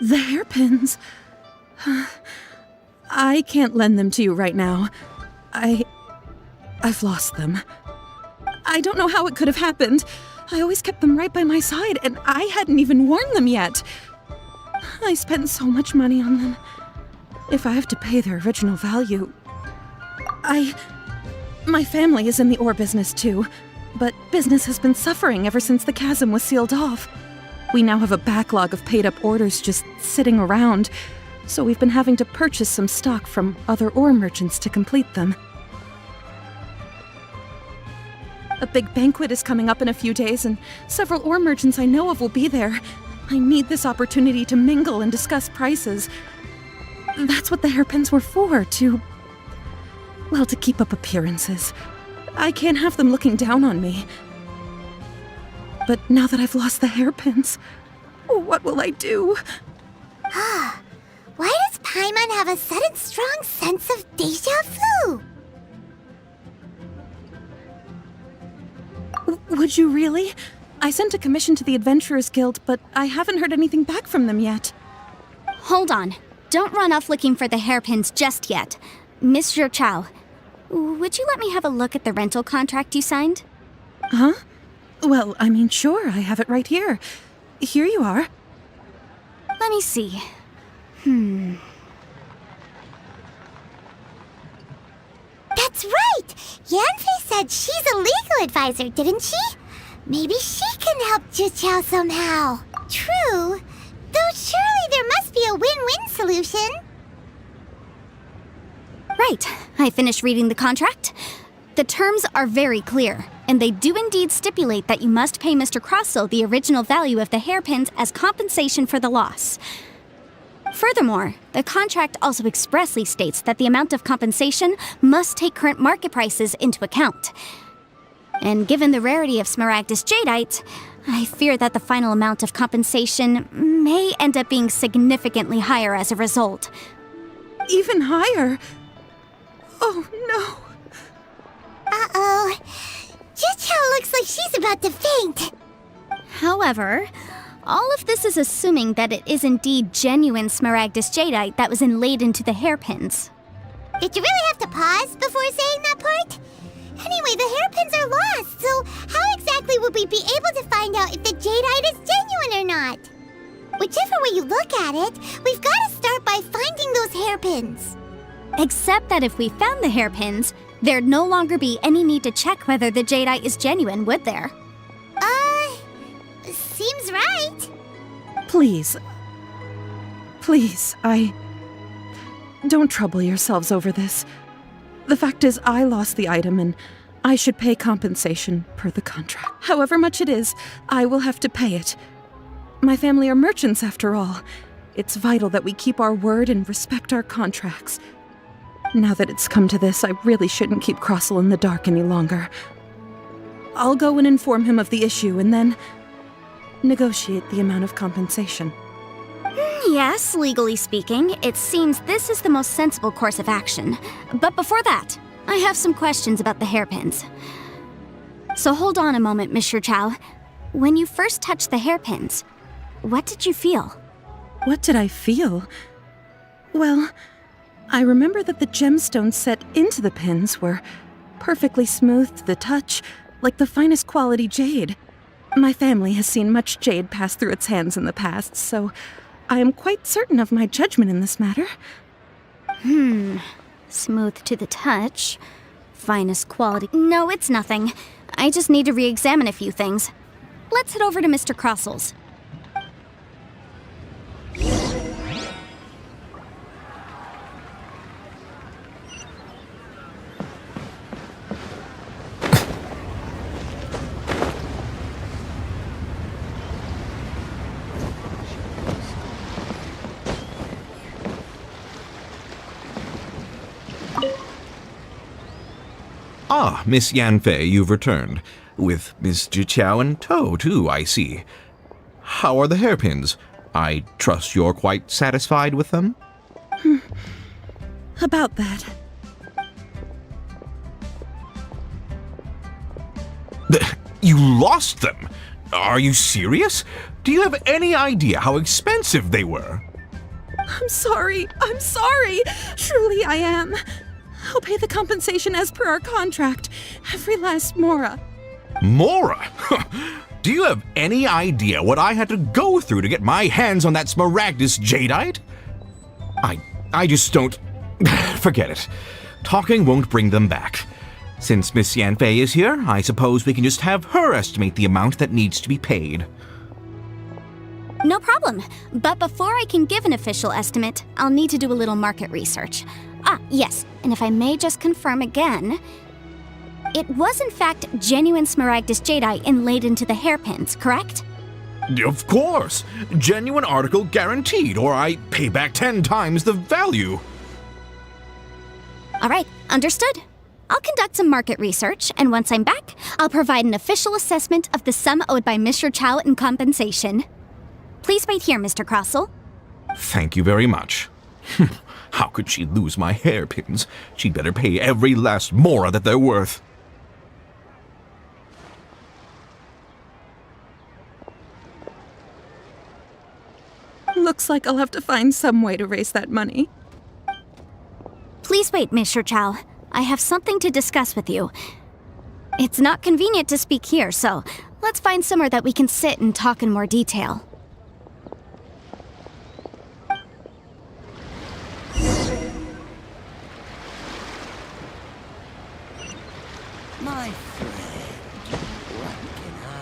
The hairpins. I can't lend them to you right now. I've lost them. I don't know how it could have happened. I always kept them right by my side, and I hadn't even worn them yet. I spent so much money on them. If I have to pay their original value... My family is in the ore business too, but business has been suffering ever since the chasm was sealed off. We now have a backlog of paid-up orders just sitting around, so we've been having to purchase some stock from other ore merchants to complete them. A big banquet is coming up in a few days, and several ore merchants I know of will be there. I need this opportunity to mingle and discuss prices. That's what the hairpins were for, to keep up appearances. I can't have them looking down on me. But now that I've lost the hairpins, what will I do? Why does Paimon have a sudden strong sense of deja vu? Would you really? I sent a commission to the Adventurers Guild, but I haven't heard anything back from them yet. Hold on. Don't run off looking for the hairpins just yet. Monsieur Chow, would you let me have a look at the rental contract you signed? Huh? Well, I mean, sure, I have it right here. Here you are. Let me see. That's right! Yanfei said she's a legal advisor, didn't she? Maybe she can help Juqiao somehow. True. Though surely there must be a win-win solution. Right. I finished reading the contract. The terms are very clear, and they do indeed stipulate that you must pay Mr. Crossell the original value of the hairpins as compensation for the loss. Furthermore, the contract also expressly states that the amount of compensation must take current market prices into account. And given the rarity of Smaragdus Jadeite, I fear that the final amount of compensation may end up being significantly higher as a result. Even higher? Oh, no. Uh-oh. Juqiao looks like she's about to faint. However, all of this is assuming that it is indeed genuine Smaragdus Jadeite that was inlaid into the hairpins. Did you really have to pause before saying that part? Anyway, the hairpins are lost, so how exactly would we be able to find out if the Jadeite is genuine or not? Whichever way you look at it, we've got to start by finding those hairpins. Except that if we found the hairpins, there'd no longer be any need to check whether the Jadeite is genuine, would there? Seems right. Please. Please, Don't trouble yourselves over this. The fact is, I lost the item and I should pay compensation per the contract. However much it is, I will have to pay it. My family are merchants, after all. It's vital that we keep our word and respect our contracts. Now that it's come to this, I really shouldn't keep Crossell in the dark any longer. I'll go and inform him of the issue and then negotiate the amount of compensation. Yes, legally speaking, it seems this is the most sensible course of action. But before that, I have some questions about the hairpins. So hold on a moment, Mr. Chow. When you first touched the hairpins, what did you feel? What did I feel? Well, I remember that the gemstones set into the pins were perfectly smooth to the touch, like the finest quality jade. My family has seen much jade pass through its hands in the past, so I am quite certain of my judgment in this matter. Smooth to the touch. Finest quality. No, it's nothing. I just need to re-examine a few things. Let's head over to Mr. Crossell's. Ah, Miss Yanfei, you've returned. With Miss Jiqiao in tow, too, I see. How are the hairpins? I trust you're quite satisfied with them? About that. You lost them? Are you serious? Do you have any idea how expensive they were? I'm sorry. Truly I am. I'll pay the compensation as per our contract. Every last mora. Mora? Do you have any idea what I had to go through to get my hands on that Smaragdus jadeite? I just don't... Forget it. Talking won't bring them back. Since Miss Yanfei is here, I suppose we can just have her estimate the amount that needs to be paid. No problem. But before I can give an official estimate, I'll need to do a little market research. Yes, and if I may just confirm again, it was in fact genuine Smaragdus jadeite inlaid into the hairpins, correct? Of course! Genuine article guaranteed, or I pay back 10 times the value. All right, understood. I'll conduct some market research, and once I'm back, I'll provide an official assessment of the sum owed by Mr. Chow in compensation. Please wait here, Mr. Crossell. Thank you very much. How could she lose my hairpins? She'd better pay every last mora that they're worth. Looks like I'll have to find some way to raise that money. Please wait, Mr. Chow. I have something to discuss with you. It's not convenient to speak here, so let's find somewhere that we can sit and talk in more detail. My friend, what can I get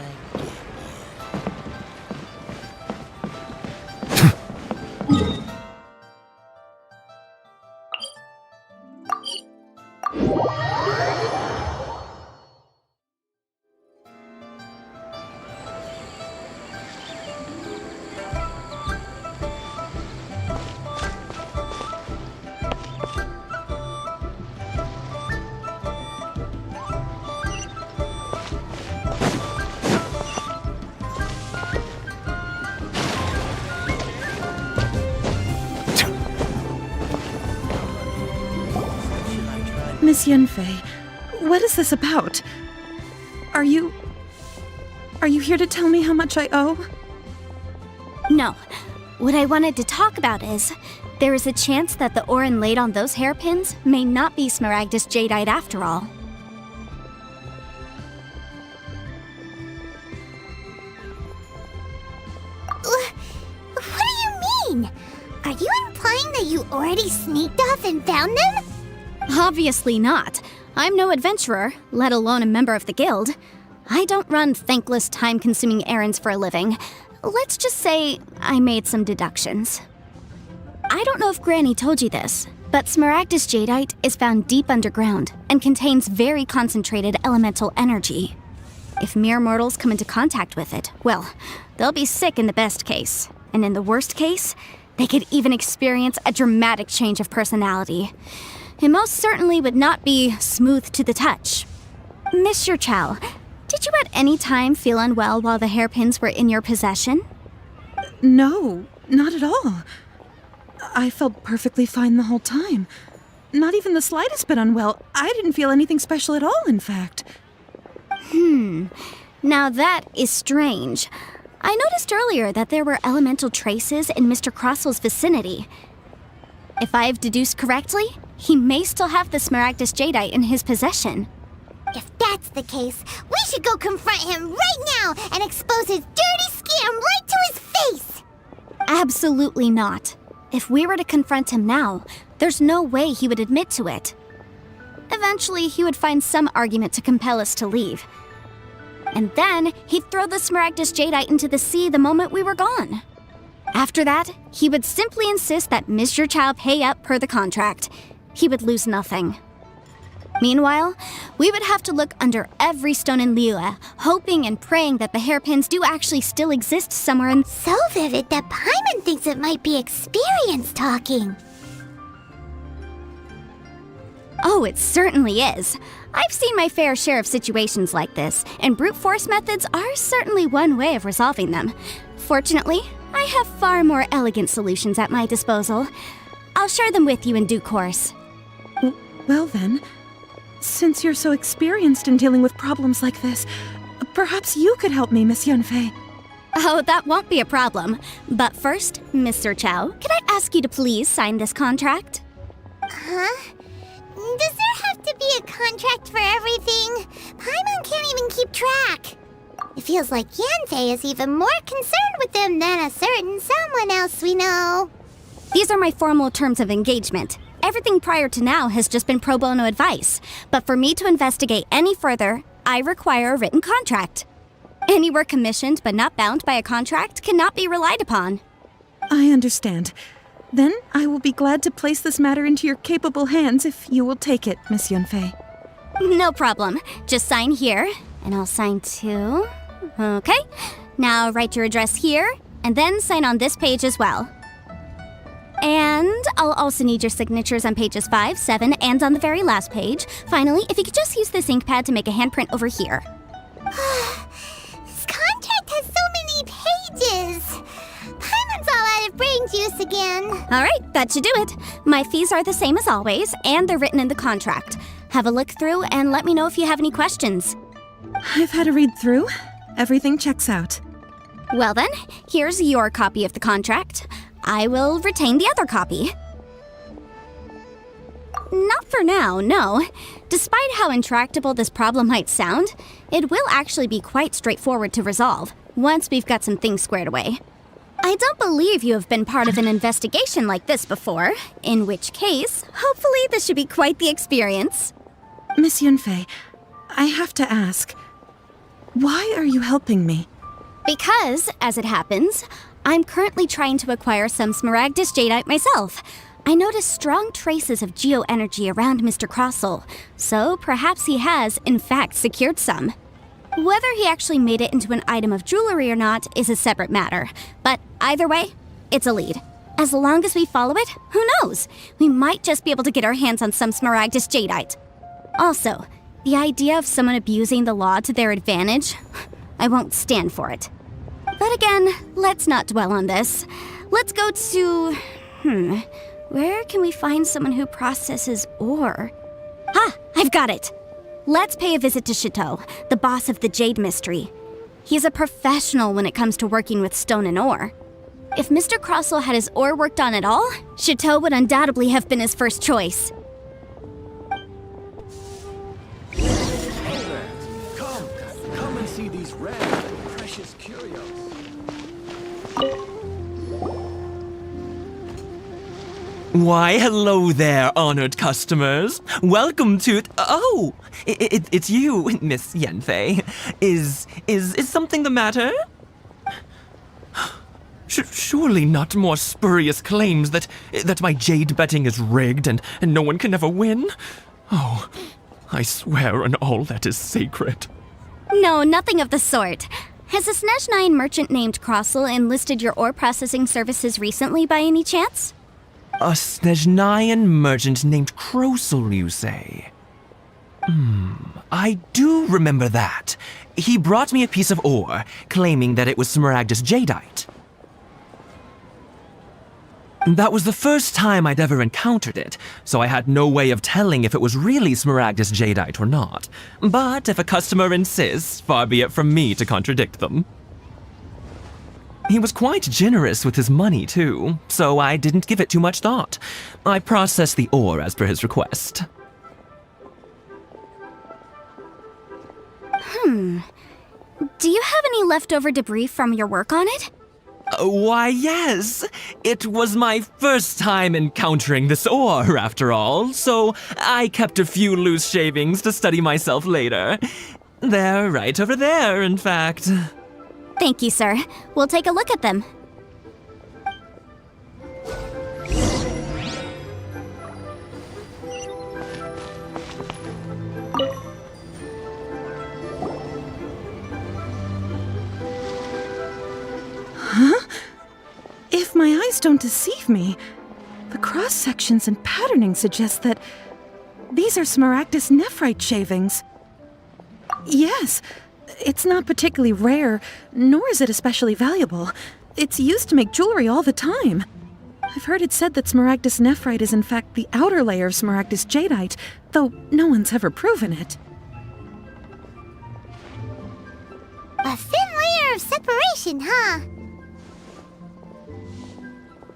Miss Yanfei, what is this about? Are you here to tell me how much I owe? No. What I wanted to talk about is, there is a chance that the ore inlaid on those hairpins may not be Smaragdus jadeite after all. What do you mean? Are you implying that you already sneaked off and found them? Obviously not. I'm no adventurer, let alone a member of the guild. I don't run thankless, time-consuming errands for a living. let's just say I made some deductions. I don't know if Granny told you this, but Smaragdus jadeite is found deep underground and contains very concentrated elemental energy. If mere mortals come into contact with it, well, they'll be sick in the best case. And in the worst case, they could even experience a dramatic change of personality. It most certainly would not be smooth to the touch. Monsieur Chow, did you at any time feel unwell while the hairpins were in your possession? No, not at all. I felt perfectly fine the whole time. Not even the slightest bit unwell. I didn't feel anything special at all, in fact. Now that is strange. I noticed earlier that there were elemental traces in Mr. Crossel's vicinity. If I've deduced correctly, he may still have the Smaragdus jadeite in his possession. If that's the case, we should go confront him right now and expose his dirty scam right to his face! Absolutely not. If we were to confront him now, there's no way he would admit to it. Eventually, he would find some argument to compel us to leave. And then, he'd throw the Smaragdus jadeite into the sea the moment we were gone. After that, he would simply insist that Mr. Chow pay up per the contract. He would lose nothing. Meanwhile, we would have to look under every stone in Liyue, hoping and praying that the hairpins do actually still exist somewhere in— So vivid that Paimon thinks it might be experience talking. Oh, it certainly is. I've seen my fair share of situations like this, and brute force methods are certainly one way of resolving them. Fortunately, I have far more elegant solutions at my disposal. I'll share them with you in due course. Well then, since you're so experienced in dealing with problems like this, perhaps you could help me, Miss Yunfei. Oh, that won't be a problem. But first, Mr. Chow, can I ask you to please sign this contract? Huh? Does there have to be a contract for everything? Paimon can't even keep track. It feels like Yanfei is even more concerned with them than a certain someone else we know. These are my formal terms of engagement. Everything prior to now has just been pro bono advice. But for me to investigate any further, I require a written contract. Any work commissioned but not bound by a contract cannot be relied upon. I understand. Then I will be glad to place this matter into your capable hands if you will take it, Miss Yunfei. No problem. Just sign here, and I'll sign too. Okay. Now write your address here, and then sign on this page as well. And I'll also need your signatures on pages 5, 7, and on the very last page. Finally, if you could just use this ink pad to make a handprint over here. This contract has so many pages. Paimon's all out of brain juice again. All right, that should do it. My fees are the same as always, and they're written in the contract. Have a look through and let me know if you have any questions. I've had a read through. Everything checks out. Well then, here's your copy of the contract. I will retain the other copy. Not for now, no. Despite how intractable this problem might sound, it will actually be quite straightforward to resolve, once we've got some things squared away. I don't believe you have been part of an investigation like this before, in which case, hopefully this should be quite the experience. Miss Yunfei, I have to ask, why are you helping me? Because, as it happens, I'm currently trying to acquire some Smaragdus jadeite myself. I noticed strong traces of geoenergy around Mr. Crossel, so perhaps he has, in fact, secured some. Whether he actually made it into an item of jewelry or not is a separate matter, but either way, it's a lead. As long as we follow it, who knows? We might just be able to get our hands on some Smaragdus jadeite. Also, the idea of someone abusing the law to their advantage, I won't stand for it. But again, let's not dwell on this. Let's go to... where can we find someone who processes ore? Ha! I've got it! Let's pay a visit to Chateau, the boss of the Jade Mystery. He's a professional when it comes to working with stone and ore. If Mr. Crossel had his ore worked on at all, Chateau would undoubtedly have been his first choice. Come and see these rare, precious curios. Why, hello there, honored customers. Welcome to... Oh, it's you, Miss Yanfei. Is something the matter? Surely not more spurious claims that my jade betting is rigged and no one can ever win? Oh, I swear on all that is sacred. No, nothing of the sort. Has a Snezhnine merchant named Crossel enlisted your ore processing services recently by any chance? A Snezhnine merchant named Crossel, you say? I do remember that. He brought me a piece of ore, claiming that it was Smaragdus jadeite. That was the first time I'd ever encountered it, so I had no way of telling if it was really Smaragdus jadeite or not. But if a customer insists, far be it from me to contradict them. He was quite generous with his money, too, so I didn't give it too much thought. I processed the ore as per his request. Do you have any leftover debris from your work on it? Why, yes. It was my first time encountering this ore, after all, so I kept a few loose shavings to study myself later. They're right over there, in fact. Thank you, sir. We'll take a look at them. If my eyes don't deceive me, the cross-sections and patterning suggest that these are Smaragdus nephrite shavings. Yes, it's not particularly rare, nor is it especially valuable. It's used to make jewelry all the time. I've heard it said that Smaragdus nephrite is in fact the outer layer of Smaragdus jadeite, though no one's ever proven it. A thin layer of separation, huh?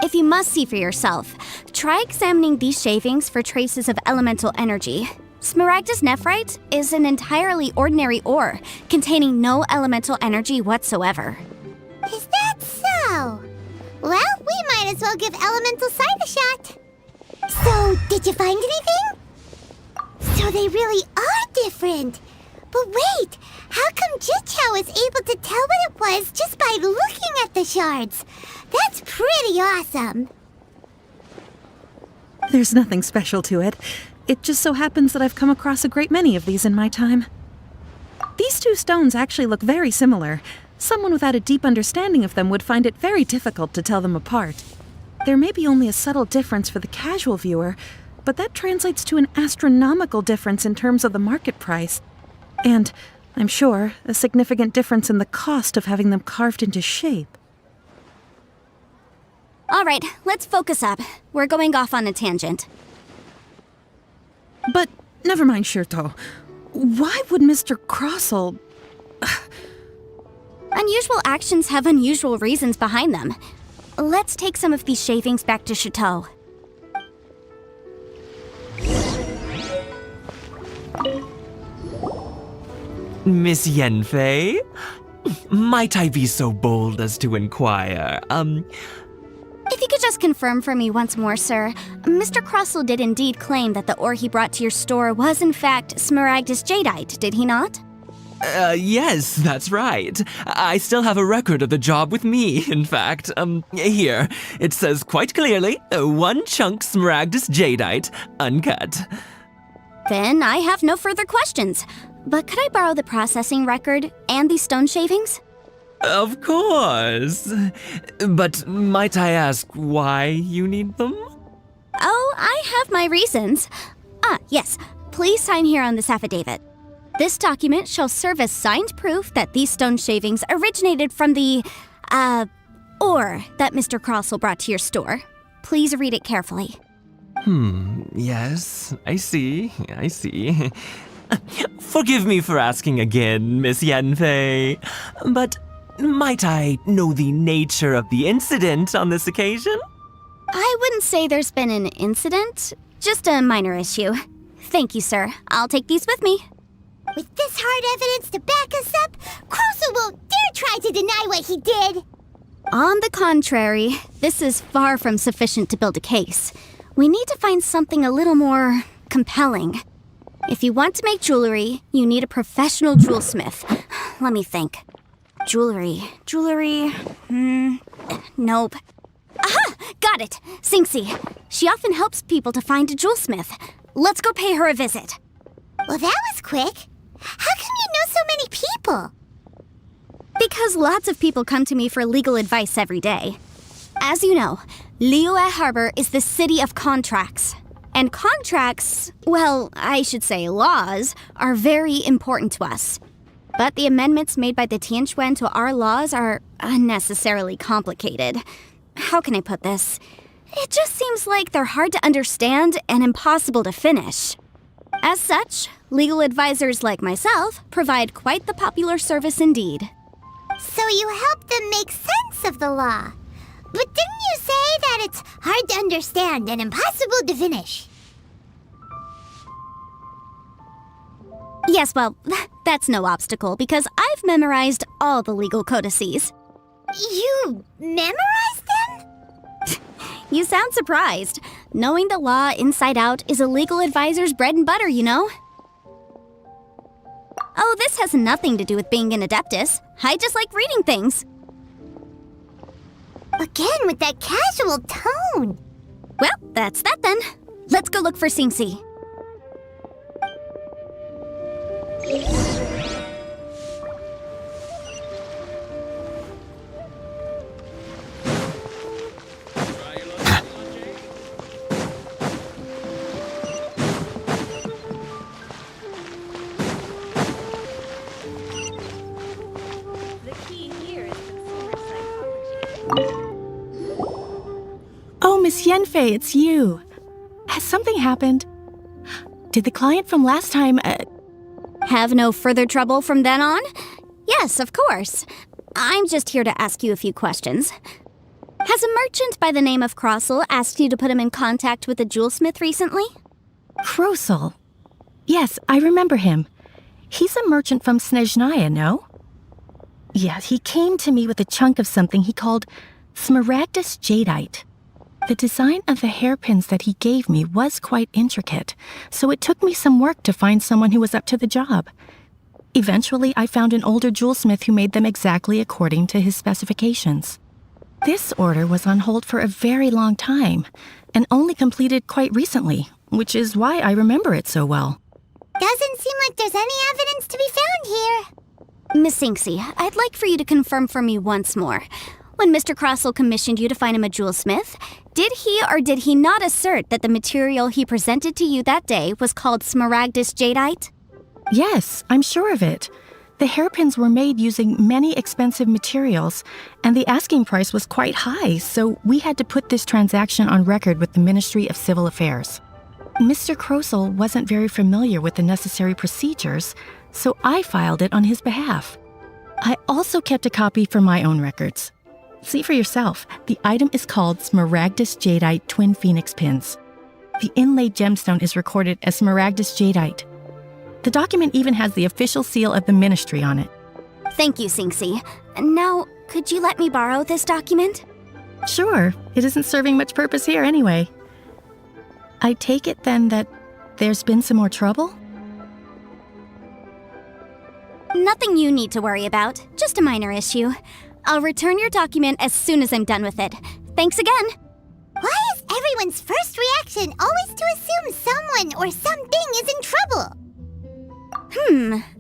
If you must see for yourself, try examining these shavings for traces of elemental energy. Smaragdus nephrite is an entirely ordinary ore, containing no elemental energy whatsoever. Is that so? Well, we might as well give elemental sight a shot. So, did you find anything? So they really are different. But wait, how come Jichao is able to tell what it was just by looking at the shards? That's pretty awesome. There's nothing special to it. It just so happens that I've come across a great many of these in my time. These two stones actually look very similar. Someone without a deep understanding of them would find it very difficult to tell them apart. There may be only a subtle difference for the casual viewer, but that translates to an astronomical difference in terms of the market price. And, I'm sure, a significant difference in the cost of having them carved into shape. All right, let's focus up. We're going off on a tangent. But, never mind, Shirto. Why would Mr. Crossel... Unusual actions have unusual reasons behind them. Let's take some of these shavings back to Chateau. Miss Yanfei? Might I be so bold as to inquire, If you could just confirm for me once more, sir. Mr. Crossel did indeed claim that the ore he brought to your store was in fact Smaragdus jadeite, did he not? Yes, that's right. I still have a record of the job with me, in fact. Here. It says quite clearly, 1 chunk Smaragdus jadeite, uncut. Then I have no further questions. But could I borrow the processing record and these stone shavings? Of course. But might I ask why you need them? Oh, I have my reasons. Yes. Please sign here on this affidavit. This document shall serve as signed proof that these stone shavings originated from the, ore that Mr. Crossel brought to your store. Please read it carefully. Yes, I see. Forgive me for asking again, Miss Yanfei, but might I know the nature of the incident on this occasion? I wouldn't say there's been an incident, just a minor issue. Thank you, sir. I'll take these with me. With this hard evidence to back us up, Crossel won't dare try to deny what he did. On the contrary, this is far from sufficient to build a case. We need to find something a little more compelling. If you want to make jewelry, you need a professional jewelsmith. Let me think. Jewelry. Nope. Aha! Got it! Sinxie. She often helps people to find a jewelsmith. Let's go pay her a visit. Well, that was quick. How come you know so many people? Because lots of people come to me for legal advice every day. As you know, Liyue Harbor is the city of contracts. And contracts, well, I should say laws, are very important to us. But the amendments made by the Tianquan to our laws are unnecessarily complicated. How can I put this? It just seems like they're hard to understand and impossible to finish. As such, legal advisors like myself provide quite the popular service indeed. So you help them make sense of the law. But didn't you say that it's hard to understand and impossible to finish? Yes, well, that's no obstacle because I've memorized all the legal codices. You memorized them? You sound surprised. Knowing the law inside out is a legal advisor's bread and butter, you know? Oh, this has nothing to do with being an adeptus. I just like reading things. Again, with that casual tone. Well, that's that then. Let's go look for Sinxie. Oh, Miss Yanfei, it's you. Has something happened? Did the client from last time, Have no further trouble from then on? Yes, of course. I'm just here to ask you a few questions. Has a merchant by the name of Crossel asked you to put him in contact with a jewelsmith recently? Crossel? Yes, I remember him. He's a merchant from Snezhnaya, no? Yeah, he came to me with a chunk of something he called Smaragdus Jadeite. The design of the hairpins that he gave me was quite intricate, so it took me some work to find someone who was up to the job. Eventually, I found an older jewelsmith who made them exactly according to his specifications. This order was on hold for a very long time, and only completed quite recently, which is why I remember it so well. Doesn't seem like there's any evidence to be found here. Miss Sinxie, I'd like for you to confirm for me once more. When Mr. Crossel commissioned you to find him a jewelsmith, did he or did he not assert that the material he presented to you that day was called Smaragdus Jadeite? Yes, I'm sure of it. The hairpins were made using many expensive materials, and the asking price was quite high, so we had to put this transaction on record with the Ministry of Civil Affairs. Mr. Crossel wasn't very familiar with the necessary procedures, so I filed it on his behalf. I also kept a copy for my own records. See for yourself, the item is called Smaragdus Jadeite Twin Phoenix Pins. The inlaid gemstone is recorded as Smaragdus Jadeite. The document even has the official seal of the ministry on it. Thank you, Sinxie. Now, could you let me borrow this document? Sure, it isn't serving much purpose here anyway. I take it then that there's been some more trouble? Nothing you need to worry about, just a minor issue. I'll return your document as soon as I'm done with it. Thanks again. Why is everyone's first reaction always to assume someone or something is in trouble?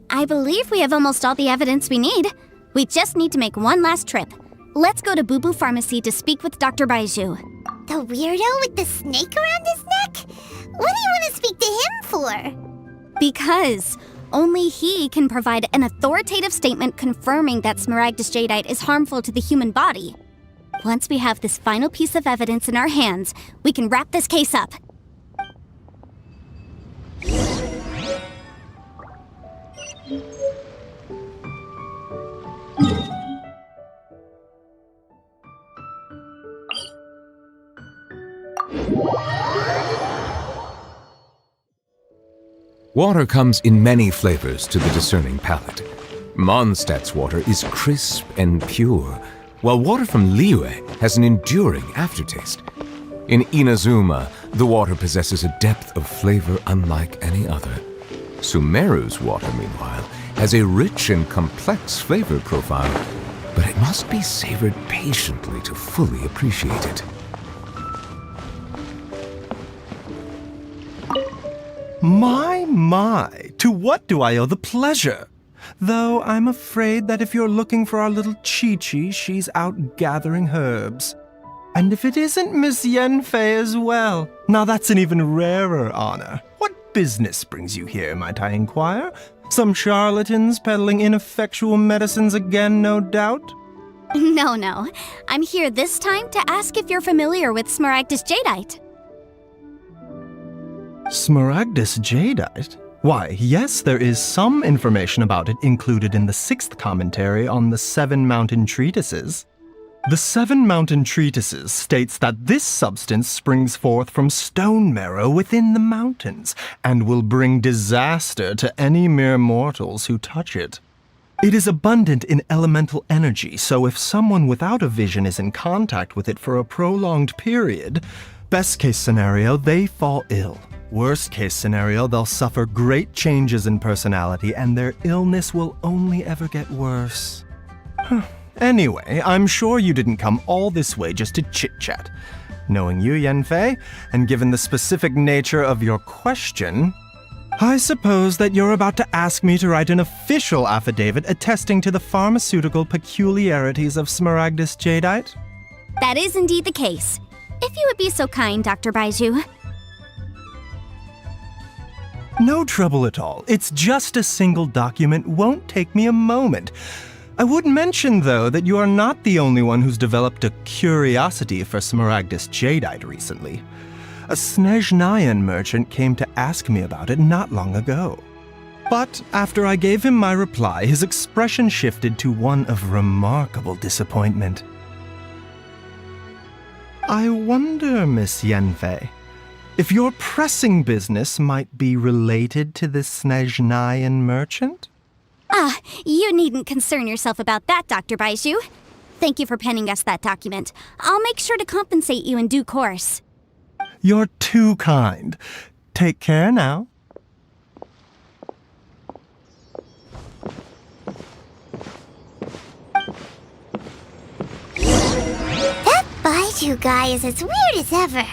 I believe we have almost all the evidence we need. We just need to make one last trip. Let's go to Boo Boo Pharmacy to speak with Dr. Baiju. The weirdo with the snake around his neck? What do you want to speak to him for? Because only he can provide an authoritative statement confirming that Smaragdus Jadeite is harmful to the human body. Once we have this final piece of evidence in our hands, we can wrap this case up. Water comes in many flavors to the discerning palate. Mondstadt's water is crisp and pure, while water from Liyue has an enduring aftertaste. In Inazuma, the water possesses a depth of flavor unlike any other. Sumeru's water, meanwhile, has a rich and complex flavor profile, but it must be savored patiently to fully appreciate it. My, to what do I owe the pleasure? Though I'm afraid that if you're looking for our little Chi-Chi, she's out gathering herbs. And if it isn't Miss Yanfei as well, now that's an even rarer honor. What business brings you here, might I inquire? Some charlatans peddling ineffectual medicines again, no doubt? No. I'm here this time to ask if you're familiar with Smaragdus jadeite. Smaragdus jadeite? Why, yes, there is some information about it included in the 6th commentary on the 7 Mountain Treatises. The 7 Mountain Treatises states that this substance springs forth from stone marrow within the mountains, and will bring disaster to any mere mortals who touch it. It is abundant in elemental energy, so if someone without a vision is in contact with it for a prolonged period, best case scenario, they fall ill. Worst case scenario, they'll suffer great changes in personality, and their illness will only ever get worse. Anyway, I'm sure you didn't come all this way just to chit-chat. Knowing you, Yanfei, and given the specific nature of your question, I suppose that you're about to ask me to write an official affidavit attesting to the pharmaceutical peculiarities of Smaragdus jadeite? That is indeed the case. If you would be so kind, Dr. Baiju. No trouble at all. It's just a single document, won't take me a moment. I would mention, though, that you are not the only one who's developed a curiosity for Smaragdus jadeite recently. A Snezhnayan merchant came to ask me about it not long ago. But after I gave him my reply, his expression shifted to one of remarkable disappointment. I wonder, Miss Yanfei, if your pressing business might be related to this Snezhnayan merchant? You needn't concern yourself about that, Dr. Baiju. Thank you for penning us that document. I'll make sure to compensate you in due course. You're too kind. Take care now. That Baiju guy is as weird as ever.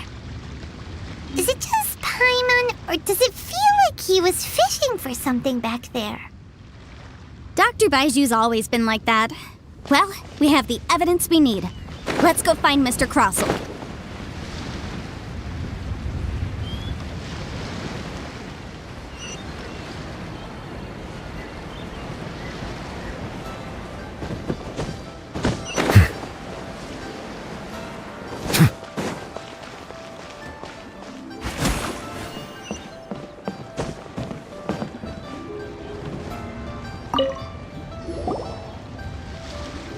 Is it just Paimon, or does it feel like he was fishing for something back there? Dr. Baiju's always been like that. Well, we have the evidence we need. Let's go find Mr. Crossell.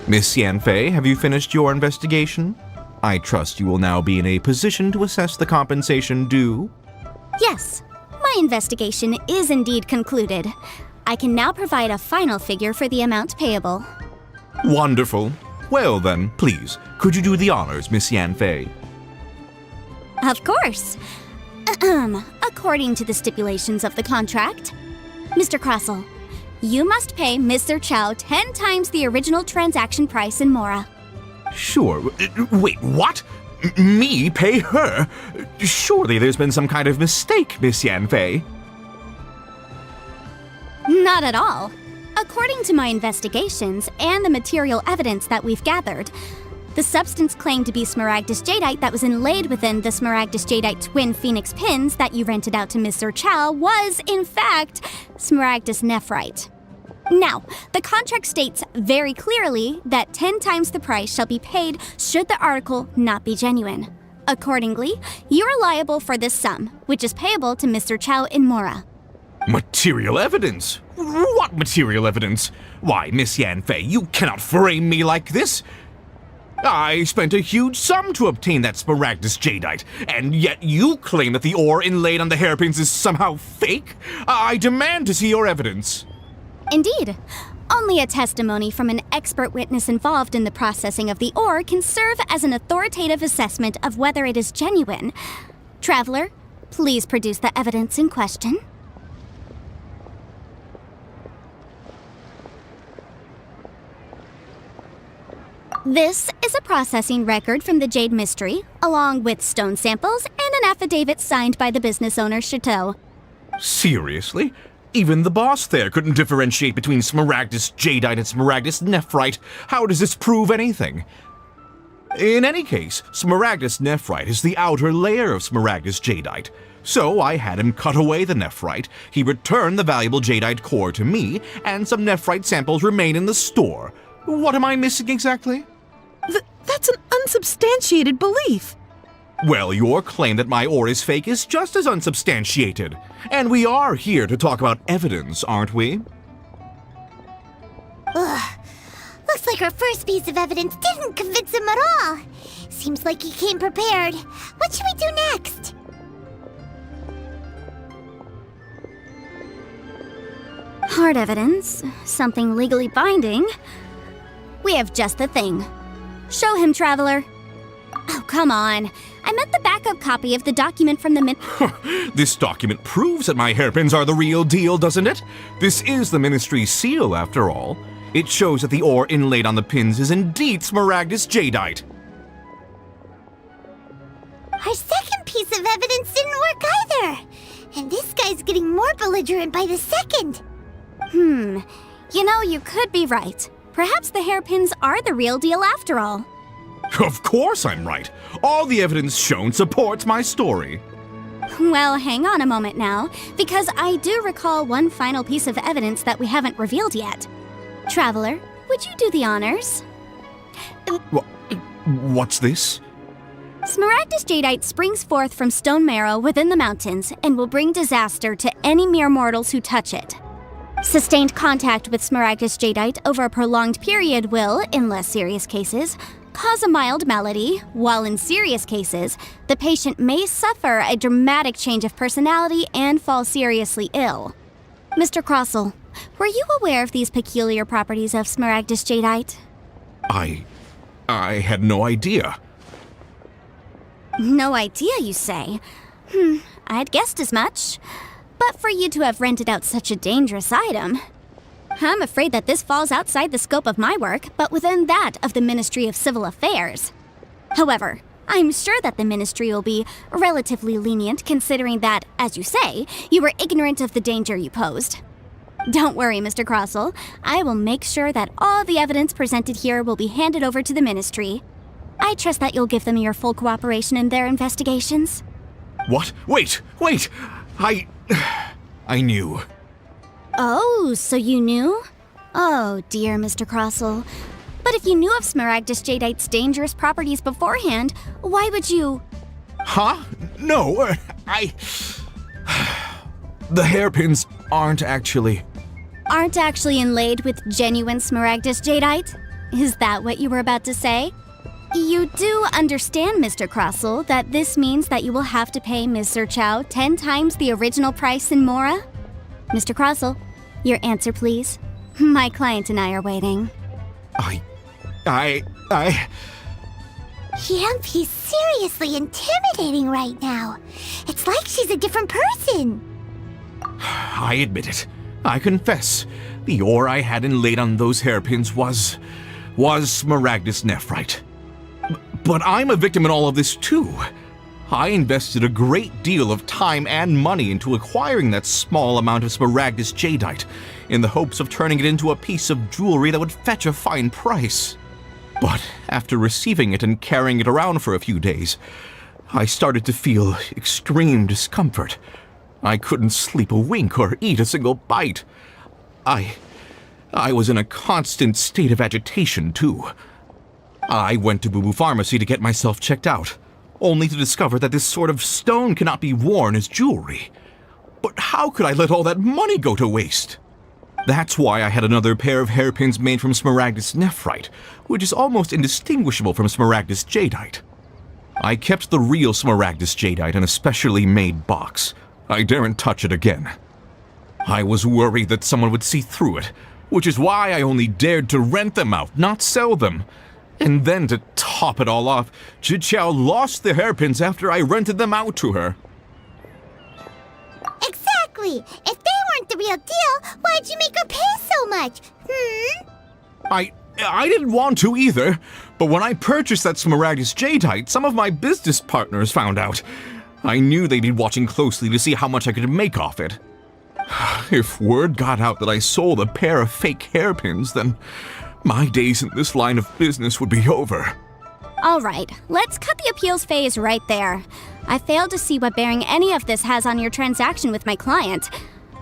Miss Yanfei, have you finished your investigation? I trust you will now be in a position to assess the compensation due. Yes, my investigation is indeed concluded. I can now provide a final figure for the amount payable. Wonderful. Well then, please, could you do the honors, Miss Yanfei? Of course. According to the stipulations of the contract, Mr. Crossell, you must pay Mr. Chow 10 times the original transaction price in Mora. Sure. Wait, what? Me pay her? Surely there's been some kind of mistake, Miss Yanfei. Not at all. According to my investigations and the material evidence that we've gathered, the substance claimed to be Smaragdus jadeite that was inlaid within the Smaragdus jadeite twin phoenix pins that you rented out to Mr. Chow was, in fact, Smaragdus nephrite. Now, the contract states very clearly that 10 times the price shall be paid should the article not be genuine. Accordingly, you are liable for this sum, which is payable to Mr. Chow in Mora. Material evidence? What material evidence? Why, Miss Yanfei, you cannot frame me like this. I spent a huge sum to obtain that Smaragdus jadeite, and yet you claim that the ore inlaid on the hairpins is somehow fake? I demand to see your evidence. Indeed. Only a testimony from an expert witness involved in the processing of the ore can serve as an authoritative assessment of whether it is genuine. Traveler, please produce the evidence in question. This is a processing record from the Jade Mystery, along with stone samples and an affidavit signed by the business owner, Chateau. Seriously? Even the boss there couldn't differentiate between Smaragdus Jadeite and Smaragdus Nephrite. How does this prove anything? In any case, Smaragdus Nephrite is the outer layer of Smaragdus Jadeite. So I had him cut away the Nephrite, he returned the valuable Jadeite core to me, and some Nephrite samples remain in the store. What am I missing exactly? That's an unsubstantiated belief. Well, your claim that my ore is fake is just as unsubstantiated. And we are here to talk about evidence, aren't we? Ugh. Looks like our first piece of evidence didn't convince him at all. Seems like he came prepared. What should we do next? Hard evidence, something legally binding. We have just the thing. Show him, Traveler. Oh, come on. I meant the backup copy of the document from the This document proves that my hairpins are the real deal, doesn't it? This is the Ministry's seal, after all. It shows that the ore inlaid on the pins is indeed Smaragdus Jadeite. Our second piece of evidence didn't work either. And this guy's getting more belligerent by the second. You know, you could be right. Perhaps the hairpins are the real deal after all. Of course I'm right. All the evidence shown supports my story. Well, hang on a moment now, because I do recall one final piece of evidence that we haven't revealed yet. Traveler, would you do the honors? What's this? Smaragdus Jadeite springs forth from stone marrow within the mountains and will bring disaster to any mere mortals who touch it. Sustained contact with Smaragdus Jadeite over a prolonged period will, in less serious cases, cause a mild malady, while in serious cases, the patient may suffer a dramatic change of personality and fall seriously ill. Mr. Crossell, were you aware of these peculiar properties of Smaragdus Jadeite? I had no idea. No idea, you say? I'd guessed as much. But for you to have rented out such a dangerous item, I'm afraid that this falls outside the scope of my work, but within that of the Ministry of Civil Affairs. However, I'm sure that the Ministry will be relatively lenient considering that, as you say, you were ignorant of the danger you posed. Don't worry, Mr. Crossell. I will make sure that all the evidence presented here will be handed over to the Ministry. I trust that you'll give them your full cooperation in their investigations. What? Wait! I knew. Oh, so you knew? Oh, dear Mr. Crossell. But if you knew of Smaragdus Jadeite's dangerous properties beforehand, why would you... Huh? No, The hairpins aren't actually inlaid with genuine Smaragdus Jadeite? Is that what you were about to say? You do understand, Mr. Crossell, that this means that you will have to pay Ms. Zerchow 10 times the original price in Mora? Mr. Crossell, your answer, please. My client and I are waiting. He's seriously intimidating right now. It's like she's a different person. I admit it. I confess. The ore I had inlaid on those hairpins was Smaragdus Nephrite. But I'm a victim in all of this too. I invested a great deal of time and money into acquiring that small amount of Smaragdus Jadeite, in the hopes of turning it into a piece of jewelry that would fetch a fine price. But after receiving it and carrying it around for a few days, I started to feel extreme discomfort. I couldn't sleep a wink or eat a single bite. I was in a constant state of agitation too. I went to Boo Boo Pharmacy to get myself checked out, only to discover that this sort of stone cannot be worn as jewelry. But how could I let all that money go to waste? That's why I had another pair of hairpins made from Smaragdus Nephrite, which is almost indistinguishable from Smaragdus Jadeite. I kept the real Smaragdus Jadeite in a specially made box. I daren't touch it again. I was worried that someone would see through it, which is why I only dared to rent them out, not sell them. And then to top it all off, Zhiqiao lost the hairpins after I rented them out to her. Exactly! If they weren't the real deal, why'd you make her pay so much? I didn't want to either, but when I purchased that Smaragdus Jadeite, some of my business partners found out. I knew they'd be watching closely to see how much I could make off it. If word got out that I sold a pair of fake hairpins, then my days in this line of business would be over. All right, let's cut the appeals phase right there. I failed to see what bearing any of this has on your transaction with my client.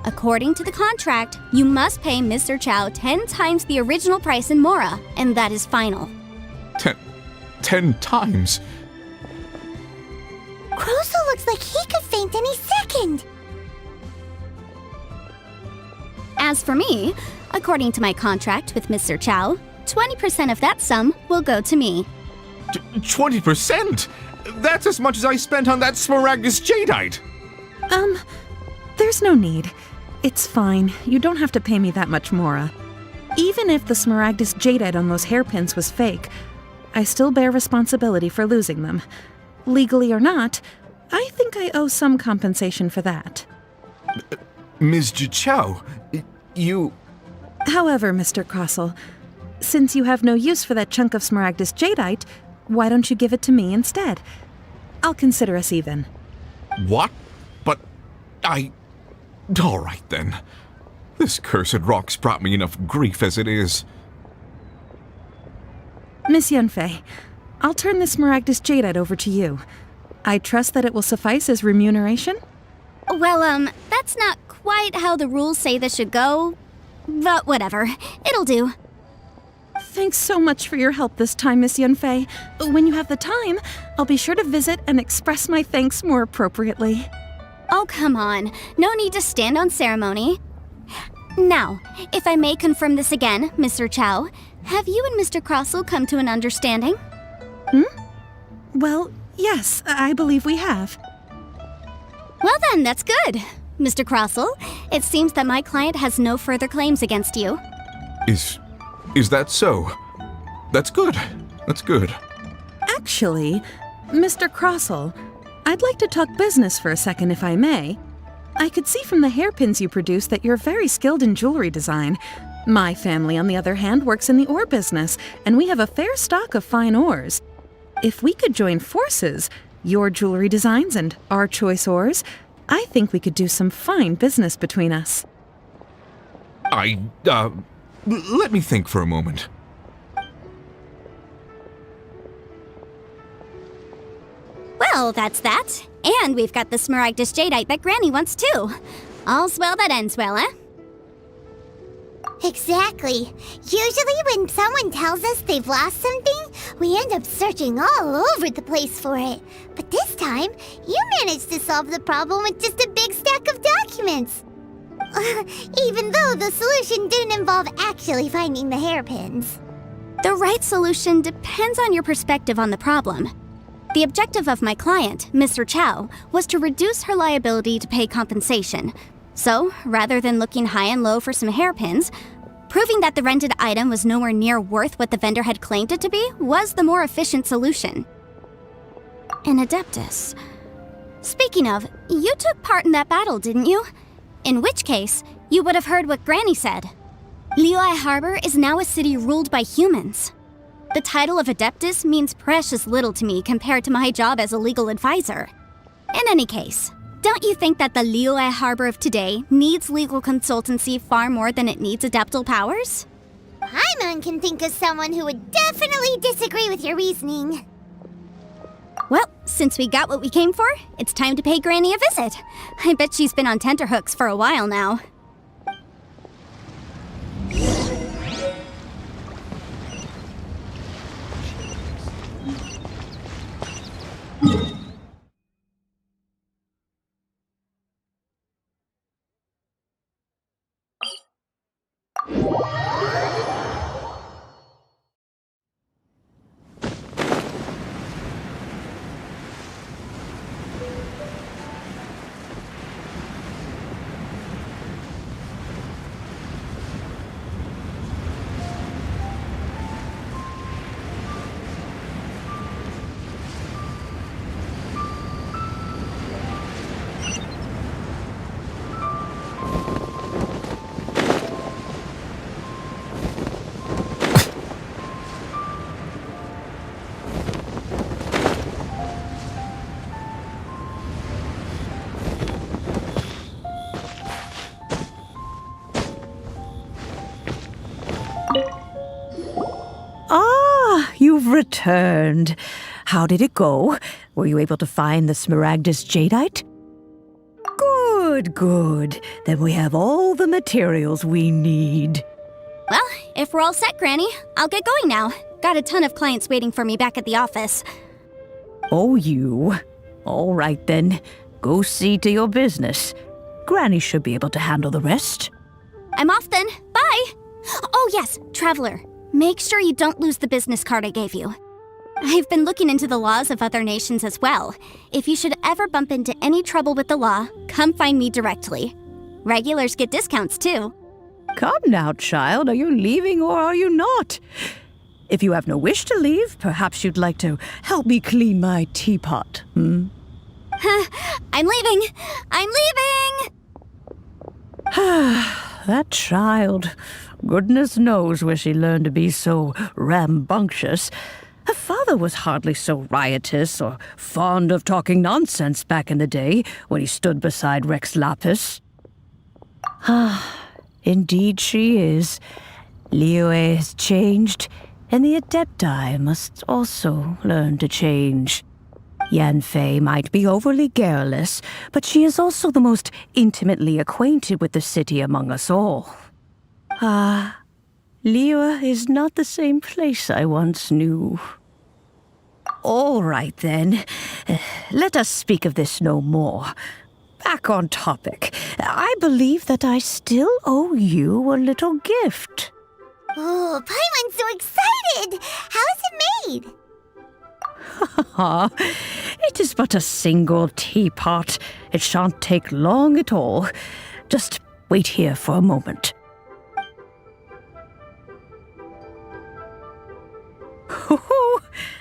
According to the contract, you must pay Mr. Chow 10 times the original price in Mora, and that is final. 10 times? Crosel looks like he could faint any second. As for me, according to my contract with Mr. Chow, 20% of that sum will go to me. 20%? That's as much as I spent on that Smaragdus Jadeite! There's no need. It's fine. You don't have to pay me that much, Mora. Even if the Smaragdus Jadeite on those hairpins was fake, I still bear responsibility for losing them. Legally or not, I think I owe some compensation for that. Ms. Jichao, you... However, Mr. Crossell, since you have no use for that chunk of Smaragdus Jadeite, why don't you give it to me instead? I'll consider us even. What? But all right then. This cursed rock's brought me enough grief as it is. Miss Yunfei, I'll turn this Smaragdus Jadeite over to you. I trust that it will suffice as remuneration? Well, that's not quite how the rules say this should go, but whatever. It'll do. Thanks so much for your help this time, Miss Yunfei. When you have the time, I'll be sure to visit and express my thanks more appropriately. Oh, come on. No need to stand on ceremony. Now, if I may confirm this again, Mr. Chow, have you and Mr. Crossell come to an understanding? Well, yes, I believe we have. Well then, that's good. Mr. Crossell, it seems that my client has no further claims against you. Is that so? That's good. That's good. Actually, Mr. Crossell, I'd like to talk business for a second if I may. I could see from the hairpins you produce that you're very skilled in jewelry design. My family, on the other hand, works in the ore business, and we have a fair stock of fine ores. If we could join forces, your jewelry designs and our choice ores, I think we could do some fine business between us. Let me think for a moment. Well, that's that. And we've got the Smaragdus Jadeite that Granny wants too. All's well that ends well, eh? Exactly. Usually when someone tells us they've lost something, we end up searching all over the place for it. But this time, you managed to solve the problem with just a big stack of documents. Even though the solution didn't involve actually finding the hairpins. The right solution depends on your perspective on the problem. The objective of my client, Mr. Chow, was to reduce her liability to pay compensation. So, rather than looking high and low for some hairpins, proving that the rented item was nowhere near worth what the vendor had claimed it to be was the more efficient solution. An Adeptus. Speaking of, you took part in that battle, didn't you? In which case, you would have heard what Granny said. Liyue Harbor is now a city ruled by humans. The title of Adeptus means precious little to me compared to my job as a legal advisor. In any case, don't you think that the Liyue Harbor of today needs legal consultancy far more than it needs adeptal powers? Paimon can think of someone who would definitely disagree with your reasoning. Well, since we got what we came for, it's time to pay Granny a visit. I bet she's been on tenterhooks for a while now. You've returned. How did it go? Were you able to find the Smaragdus jadeite? Good, good. Then we have all the materials we need. Well, if we're all set, Granny, I'll get going now. Got a ton of clients waiting for me back at the office. Oh, you. All right then. Go see to your business. Granny should be able to handle the rest. I'm off then. Bye! Oh yes, Traveler. Make sure you don't lose the business card I gave you. I've been looking into the laws of other nations as well. If you should ever bump into any trouble with the law, come find me directly. Regulars get discounts too. Come now, child. Are you leaving or are you not? If you have no wish to leave, perhaps you'd like to help me clean my teapot, hmm? I'm leaving! I'm leaving! That child. Goodness knows where she learned to be so rambunctious. Her father was hardly so riotous or fond of talking nonsense back in the day when he stood beside Rex Lapis. Indeed she is. Liyue has changed, and the Adepti must also learn to change. Yanfei might be overly garrulous, but she is also the most intimately acquainted with the city among us all. Liyue is not the same place I once knew. All right, then. Let us speak of this no more. Back on topic. I believe that I still owe you a little gift. Oh, Paimon's so excited! How is it made? It is but a single teapot. It shan't take long at all. Just wait here for a moment.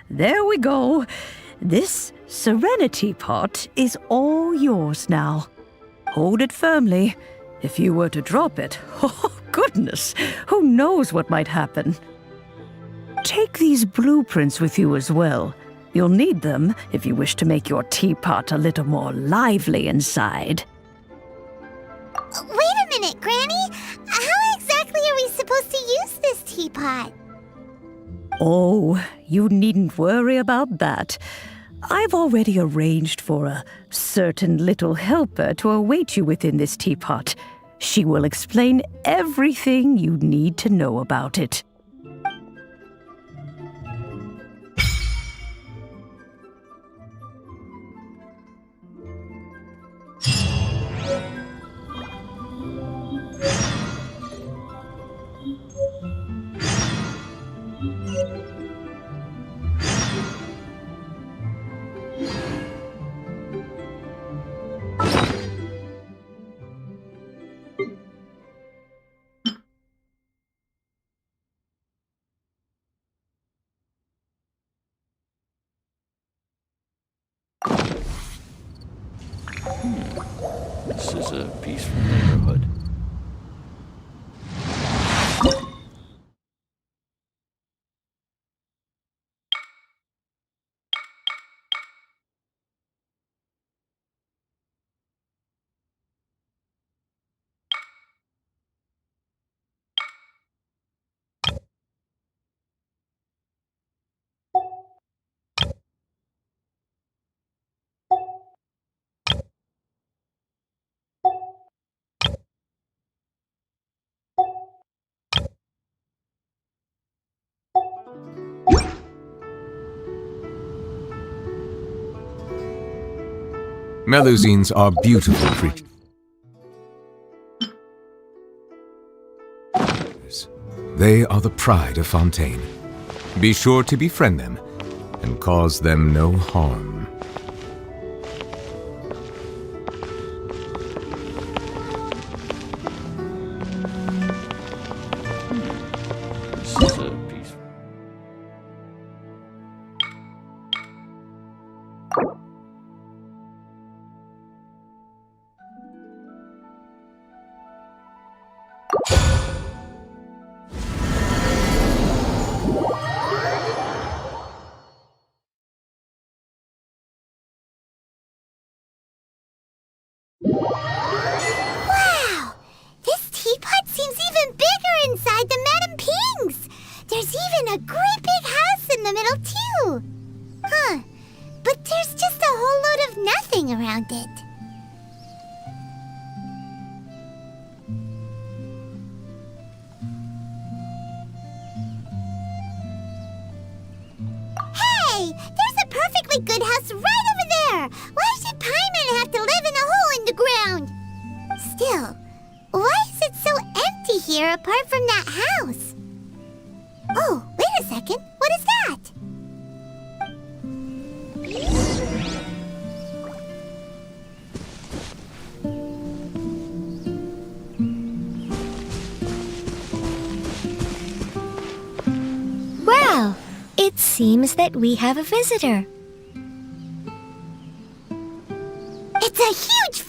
There we go. This Serenity pot is all yours now. Hold it firmly. If you were to drop it, oh goodness, who knows what might happen. Take these blueprints with you as well. You'll need them if you wish to make your teapot a little more lively inside. Wait a minute, Granny! How exactly are we supposed to use this teapot? Oh, you needn't worry about that. I've already arranged for a certain little helper to await you within this teapot. She will explain everything you need to know about it. This is a peaceful neighborhood. Melusines are beautiful creatures. They are the pride of Fontaine. Be sure to befriend them and cause them no harm. This is a peaceful. Wow! This teapot seems even bigger inside than Madame Ping's! There's even a great big house in the middle isn't it? Hey! There's a perfectly good house right over there! Why should Paimon have to live in a hole in the ground? Still, why is it so empty here apart from that house? Oh, wait a second. What is that? Well, it seems that we have a visitor. It's a huge